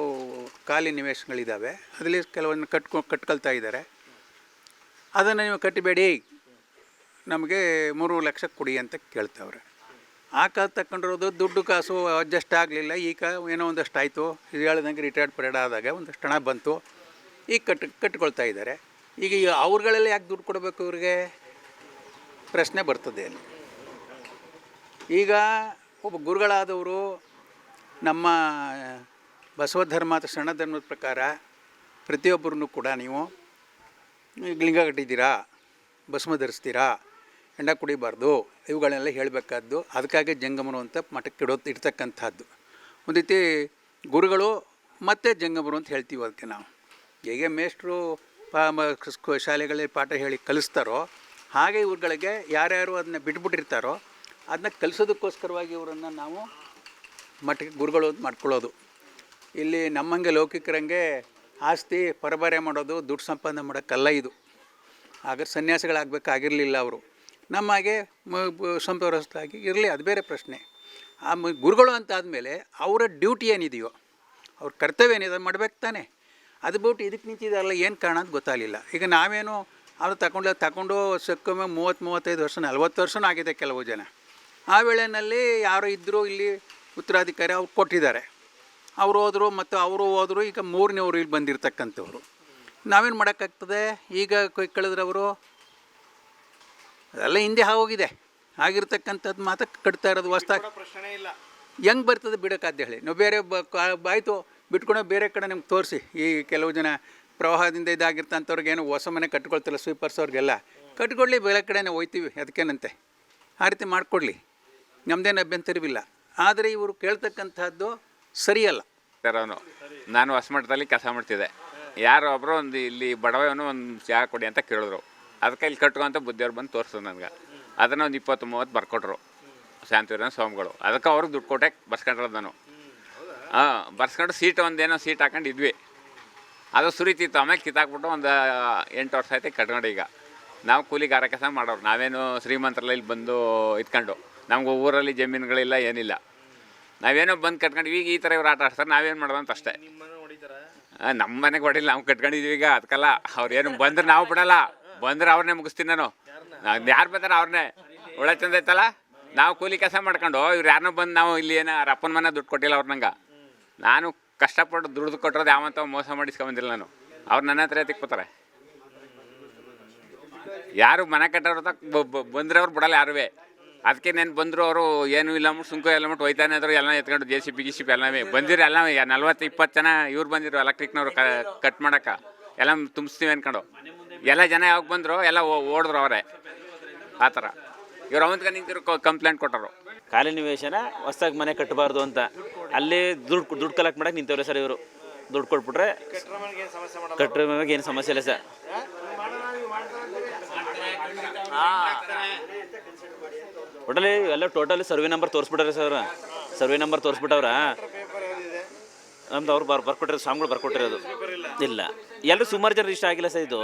ಖಾಲಿ ನಿವೇಶನಗಳಿದ್ದಾವೆ. ಅದರಲ್ಲಿ ಕೆಲವೊಂದು ಕಟ್ಕೊಳ್ತಾ ಇದ್ದಾರೆ. ಅದನ್ನು ನೀವು ಕಟ್ಟಬೇಡಿ, ನಮಗೆ 3 ಲಕ್ಷ ಕೊಡಿ ಅಂತ ಕೇಳ್ತಾವ್ರೆ. ಆ ಕಾಲ ತಗೊಂಡಿರೋದು ದುಡ್ಡು ಕಾಸು ಅಡ್ಜಸ್ಟ್ ಆಗಲಿಲ್ಲ. ಈಗ ಏನೋ ಒಂದಷ್ಟು ಆಯಿತು, ಇದು ಹೇಳ್ದಂಗೆ ರಿಟೈರ್ಡ್ ಪೀರಿಯಡ್ ಆದಾಗ ಒಂದಷ್ಟು ಹಣ ಬಂತು, ಈಗ ಕಟ್ಕೊಳ್ತಾ ಇದ್ದಾರೆ. ಈಗ ಅವ್ರುಗಳೆಲ್ಲ ಯಾಕೆ ದುಡ್ಡು ಕೊಡಬೇಕು ಇವ್ರಿಗೆ ಪ್ರಶ್ನೆ ಬರ್ತದೆ ಅಲ್ಲಿ. ಈಗ ಒಬ್ಬ ಗುರುಗಳಾದವರು ನಮ್ಮ ಬಸವ ಧರ್ಮ ಅಥವಾ ಶರಣ ಧರ್ಮದ ಪ್ರಕಾರ ಪ್ರತಿಯೊಬ್ಬರನ್ನು ಕೂಡ ನೀವು ಲಿಂಗ ಕಟ್ಟಿದ್ದೀರಾ, ಭಸ್ಮ ಧರಿಸ್ತೀರಾ, ಹೆಂಡ ಕುಡಿಬಾರ್ದು, ಇವುಗಳನ್ನೆಲ್ಲ ಹೇಳಬೇಕಾದ್ದು. ಅದಕ್ಕಾಗಿ ಜಂಗಮರು ಅಂತ ಮಠಕ್ಕೆ ಇಡ್ತಕ್ಕಂಥದ್ದು. ಒಂದು ರೀತಿ ಗುರುಗಳು ಮತ್ತು ಜಂಗಮರು ಅಂತ ಹೇಳ್ತೀವಿ ಅದಕ್ಕೆ ನಾವು. ಹೇಗೆ ಮೇಷ್ಟ್ರು ಶಾಲೆಗಳಲ್ಲಿ ಪಾಠ ಹೇಳಿ ಕಲಿಸ್ತಾರೋ ಹಾಗೆ ಇವ್ರುಗಳಿಗೆ ಯಾರ್ಯಾರು ಅದನ್ನ ಬಿಟ್ಬಿಟ್ಟಿರ್ತಾರೋ ಅದನ್ನ ಕಲಿಸೋದಕ್ಕೋಸ್ಕರವಾಗಿ ಇವರನ್ನು ನಾವು ಮಠಕ್ಕೆ ಗುರುಗಳು ಅಂತ ಮಾಡ್ಕೊಳ್ಳೋದು. ಇಲ್ಲಿ ನಮ್ಮಂಗೆ ಲೌಕಿಕರಂಗೆ ಆಸ್ತಿ ಪರಬಾರೆ ಮಾಡೋದು ದುಡ್ಡು ಸಂಪಾದನೆ ಮಾಡೋಕ್ಕಲ್ಲ ಇದು. ಆಗ ಸನ್ಯಾಸಿಗಳಾಗಬೇಕಾಗಿರಲಿಲ್ಲ ಅವರು. ನಮಗೆ ಸಂಪರ್ಕಸ್ಥರಾಗಿ ಇರಲಿ, ಅದು ಬೇರೆ ಪ್ರಶ್ನೆ. ಗುರುಗಳು ಅಂತ ಆದಮೇಲೆ ಅವರ ಡ್ಯೂಟಿ ಏನಿದೆಯೋ, ಅವ್ರ ಕರ್ತವ್ಯ ಏನಿದೆ ಅದು ಮಾಡ್ಬೇಕು ತಾನೆ. ಅದು ಬಿಟ್ಟು ಇದಕ್ಕೆ ನಿಂತಿದ್ದಾರಲ್ಲ, ಏನು ಕಾರಣ ಅಂತ ಗೊತ್ತಾಗಲಿಲ್ಲ. ಈಗ ನಾವೇನು ಅದು ತಗೊಂಡು ಸಕ್ಕೊಮ್ಮೆ 30-35 ವರ್ಷ 40 ವರ್ಷನೂ ಆಗಿದೆ ಕೆಲವು ಜನ. ಆ ವೇಳೆಯಲ್ಲಿ ಯಾರು ಇದ್ದರೂ ಇಲ್ಲಿ ಉತ್ತರಾಧಿಕಾರಿ ಅವ್ರು ಕೊಟ್ಟಿದ್ದಾರೆ, ಅವರು ಹೋದರು ಮತ್ತು ಅವರು ಹೋದರು. ಈಗ 3ನೇವರು ಇಲ್ಲಿ ಬಂದಿರತಕ್ಕಂಥವ್ರು. ನಾವೇನು ಮಾಡೋಕ್ಕಾಗ್ತದೆ? ಈಗ ಕಳೆದ್ರವರು ಅದೆಲ್ಲ ಹಿಂದೆ ಹೋಗಿದೆ. ಆಗಿರ್ತಕ್ಕಂಥದ್ದು ಮಾತ್ರ ಕಟ್ತಾ ಇರೋದು ಹೊಸ್ದಾಗಿ ಪ್ರಶ್ನೆ ಇಲ್ಲ. ಹೆಂಗೆ ಬರ್ತದೆ ಬಿಡೋಕ್ಕಾದ ಹೇಳಿ. ನಾವು ಬೇರೆ ಆಯಿತು ಬಿಟ್ಕೊಂಡು ಬೇರೆ ಕಡೆ ನಮ್ಗೆ ತೋರಿಸಿ. ಈ ಕೆಲವು ಜನ ಪ್ರವಾಹದಿಂದ ಇದಾಗಿರ್ತಂಥವ್ರಿಗೆ ಏನೋ ಹೊಸ ಮನೆ ಕಟ್ಕೊಳ್ತಿಲ್ಲ, ಸ್ವೀಪರ್ಸ್ ಅವ್ರಿಗೆಲ್ಲ ಕಟ್ಕೊಡ್ಲಿ, ಬೇರೆ ಕಡೆನೇ ಹೋಯ್ತೀವಿ, ಅದಕ್ಕೇನಂತೆ ಆ ರೀತಿ ಮಾಡಿಕೊಡ್ಲಿ, ನಮ್ಮದೇನು ಅಭ್ಯಂತರವಿಲ್ಲ. ಆದರೆ ಇವರು ಕೇಳ್ತಕ್ಕಂಥದ್ದು ಸರಿಯಲ್ಲ. ಅವನು ನಾನು ಹೊಸಮಠದಲ್ಲಿ ಕೆಲಸ ಮಾಡ್ತಿದ್ದೆ. ಯಾರೋ ಒಬ್ಬರು ಒಂದು ಇಲ್ಲಿ ಬಡವನು ಒಂದು ಜಾಗ ಕೊಡಿ ಅಂತ ಕೇಳಿದ್ರು. ಅದಕ್ಕೆ ಇಲ್ಲಿ ಕಟ್ಕೊ ಅಂತ ಬುದ್ಧಿಯವ್ರು ಬಂದು ತೋರಿಸಿದ್ರು ನನಗೆ. ಅದನ್ನು ಒಂದು 20-30 ಬರ್ಕೊಟ್ರು ಶಾಂತಿವೀರನ ಸ್ವಾಮಿಗಳು. ಅದಕ್ಕೆ ಅವ್ರಿಗೆ ದುಡ್ಡು ಕೊಟ್ಟೆ ಬರ್ಸ್ಕೊಂಡಿರೋದು ನಾನು. ಬರ್ಸ್ಕೊಂಡು ಒಂದೇನೋ ಸೀಟ್ ಹಾಕೊಂಡಿದ್ವಿ. ಅದು ಸುರಿತಿತ್ತು. ಆಮೇಲೆ ಕಿತ್ತಾಕ್ಬಿಟ್ಟು ಒಂದು 8 ವರ್ಷ ಆಯ್ತು ಕಟ್ಕೊಂಡು. ಈಗ ನಾವು ಕೂಲಿಗಾರ ಕೆಲಸ ಮಾಡೋರು. ನಾವೇನು ಶ್ರೀಮಂತರಲ್ಲ ಇಲ್ಲಿ ಬಂದು ಇದ್ಕೊಂಡು, ನಮ್ಗೆ ಊರಲ್ಲಿ ಜಮೀನುಗಳಿಲ್ಲ, ಏನಿಲ್ಲ. ನಾವೇನೋ ಬಂದು ಕಟ್ಕೊಂಡು ಈಗ ಈ ಥರ ಇವ್ರು ಆಟ ಆಡ್ತಾರೆ, ನಾವೇನು ಮಾಡೋದು ಅಂತ ಅಷ್ಟೇ. ನಮ್ಮ ಮನೆಗೆ ಹೊಡಿಲ್ಲ, ನಾವು ಕಟ್ಕೊಂಡಿದ್ದೀವಿ. ಈಗ ಅದಕ್ಕಲ್ಲ, ಅವ್ರೇನು ಬಂದ್ರೆ ನಾವು ಬಿಡಲ್ಲ, ಬಂದ್ರೆ ಅವ್ರನ್ನೇ ಮುಗಿಸ್ತೀನಿ ನಾನು. ಯಾರು ಬಂದಾರ ಅವ್ರನ್ನೇ. ಒಳ್ಳೆ ಚಂದ ಐತಲ್ಲ, ನಾವು ಕೂಲಿ ಕೆಲಸ ಮಾಡ್ಕೊಂಡು ಇವ್ರು ಯಾರನ್ನೋ ಬಂದು ನಾವು ಇಲ್ಲಿ ಏನೋ ಅಪ್ಪನ ಮನೆ ದುಡ್ಡು ಕೊಟ್ಟಿಲ್ಲ ಅವ್ರು ನಂಗೆ. ನಾನು ಕಷ್ಟಪಟ್ಟು ದುಡ್ದು ಕೊಟ್ಟಿರೋದು ಯಾವಂತ ಮೋಸ ಮಾಡಿಸ್ಕೊಂಬಂದಿಲ್ಲ ನಾನು. ಅವ್ರು ನನ್ನ ಹತ್ರ ತಿಕ್ಕೋತಾರೆ. ಯಾರು ಮನೆ ಕಟ್ಟೋರು ಬಂದರೆ ಅವ್ರು ಬಿಡಲ್ಲ ಯಾರುವೇ. ಅದಕ್ಕೆ ನಾನು ಬಂದರು ಅವರು ಏನೂ ಇಲ್ಲ ಅಂದ್ಬಿಟ್ಟು ಸುಂಕ ಎಲ್ಲ ಬಿಟ್ಟು ಹೋಯ್ತಾನೆ ಆದರು. ಎಲ್ಲ ಎತ್ಕೊಂಡು JCB ಎಲ್ಲವೇ ಬಂದಿರೋ. ಎಲ್ಲ 40-20 ಜನ ಇವ್ರು ಬಂದಿರು ಎಲೆಕ್ಟ್ರಿಕ್ನವ್ರು ಕಟ್ ಮಾಡೋಕೆ. ಎಲ್ಲ ತುಂಬಿಸ್ತೀವಿ ಅಂದ್ಕೊಂಡು ಎಲ್ಲ ಜನ ಯಾವಾಗ ಬಂದರು ಎಲ್ಲ ಓಡಿದ್ರು ಅವರೇ. ಆ ಥರ ಇವ್ರು ಅವಂತ್ಗೆ ನಿಂತಿರು ಕಂಪ್ಲೇಂಟ್ ಕೊಟ್ಟರು. ಖಾಲಿ ನಿವೇಶನ ಹೊಸ್ದಾಗಿ ಮನೆ ಕಟ್ಟಬಾರ್ದು ಅಂತ ಅಲ್ಲಿ ದುಡ್ಡು ಕಲೆಕ್ಟ್ ಮಾಡಕ್ಕೆ ನಿಂತವ್ರೆ ಸರ್. ಇವರು ದುಡ್ಡು ಕೊಟ್ಬಿಟ್ರೆ ಕಟ್ಟರ ಮೇಲೆ ಏನು ಸಮಸ್ಯೆ ಇಲ್ಲ ಸರ್. ಒಟ್ಟಲ್ಲಿ ಎಲ್ಲ ಟೋಟಲಿ ಸರ್ವೆ ನಂಬರ್ ತೋರಿಸ್ಬಿಟ್ಟಾರೆ ಸರ್. ಸರ್ವೆ ನಂಬರ್ ತೋರಿಸ್ಬಿಟ್ಟವ್ರ. ನಮ್ದು ಅವ್ರು ಬರ್ಕೊಟ್ಟಿರೋದು, ಸ್ವಾಮಿಗಳು ಬರ್ಕೊಟ್ಟಿರೋದು ಇಲ್ಲ. ಎಲ್ಲರೂ ಸುಮಾರು ಜನ ಇಷ್ಟ ಆಗಿಲ್ಲ ಸರ್. ಇದು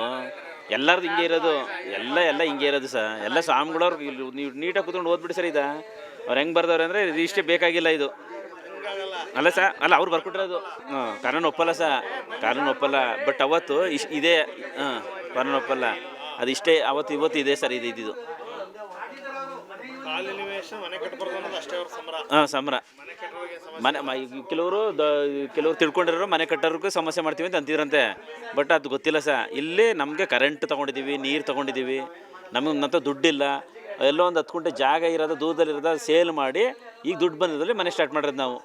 ಎಲ್ಲರದ್ದು ಹಿಂಗೆ ಇರೋದು, ಎಲ್ಲ ಹಿಂಗೆ ಇರೋದು ಸರ್. ಎಲ್ಲ ಸ್ವಾಮಿಗಳವ್ರು ನೀವು ನೀಟಾಗಿ ಕೂತ್ಕೊಂಡು ಓದ್ಬಿಡಿ ಸರ್. ಇದು ಅವ್ರು ಹೆಂಗೆ ಬರ್ದವ್ರೆ ಅಂದರೆ ಇಷ್ಟೇ ಬೇಕಾಗಿಲ್ಲ ಇದು ಅಲ್ಲ ಸರ್. ಅಲ್ಲ ಅವ್ರು ಬರ್ಕೊಟ್ಟಿರೋದು ಕಾನೂನು ಒಪ್ಪಲ್ಲ ಸರ್, ಕಾನೂನು ಒಪ್ಪಲ್ಲ. ಬಟ್ ಅವತ್ತು ಇದೇ ಕಾನೂನು ಒಪ್ಪಲ್ಲ. ಅದು ಇಷ್ಟೇ ಅವತ್ತು ಇವತ್ತು ಇದೆ ಸರ್. ಇದು ಸಂಭ್ರ. ಮನೆ ಕೆಲವರು ತಿಳ್ಕೊಂಡಿರೋ ಮನೆ ಕಟ್ಟೋರ್ಗೂ ಸಮಸ್ಯೆ ಮಾಡ್ತೀವಿ ಅಂತ ಅಂತಿದ್ರಂತೆ. ಬಟ್ ಅದು ಗೊತ್ತಿಲ್ಲ ಸರ್. ಇಲ್ಲೇ ನಮಗೆ ಕರೆಂಟ್ ತೊಗೊಂಡಿದ್ದೀವಿ, ನೀರು ತೊಗೊಂಡಿದ್ದೀವಿ, ನಮಗಂತ ದುಡ್ಡಿಲ್ಲ. ಎಲ್ಲೋ ಒಂದು 10 ಗುಂಟೆ ಜಾಗ ಇರೋದು ದೂರದಲ್ಲಿರೋದು ಸೇಲ್ ಮಾಡಿ ಈಗ ದುಡ್ಡು ಬಂದಿದ್ದಲ್ಲಿ ಮನೆ ಸ್ಟಾರ್ಟ್ ಮಾಡಿರೋದು ನಾವು.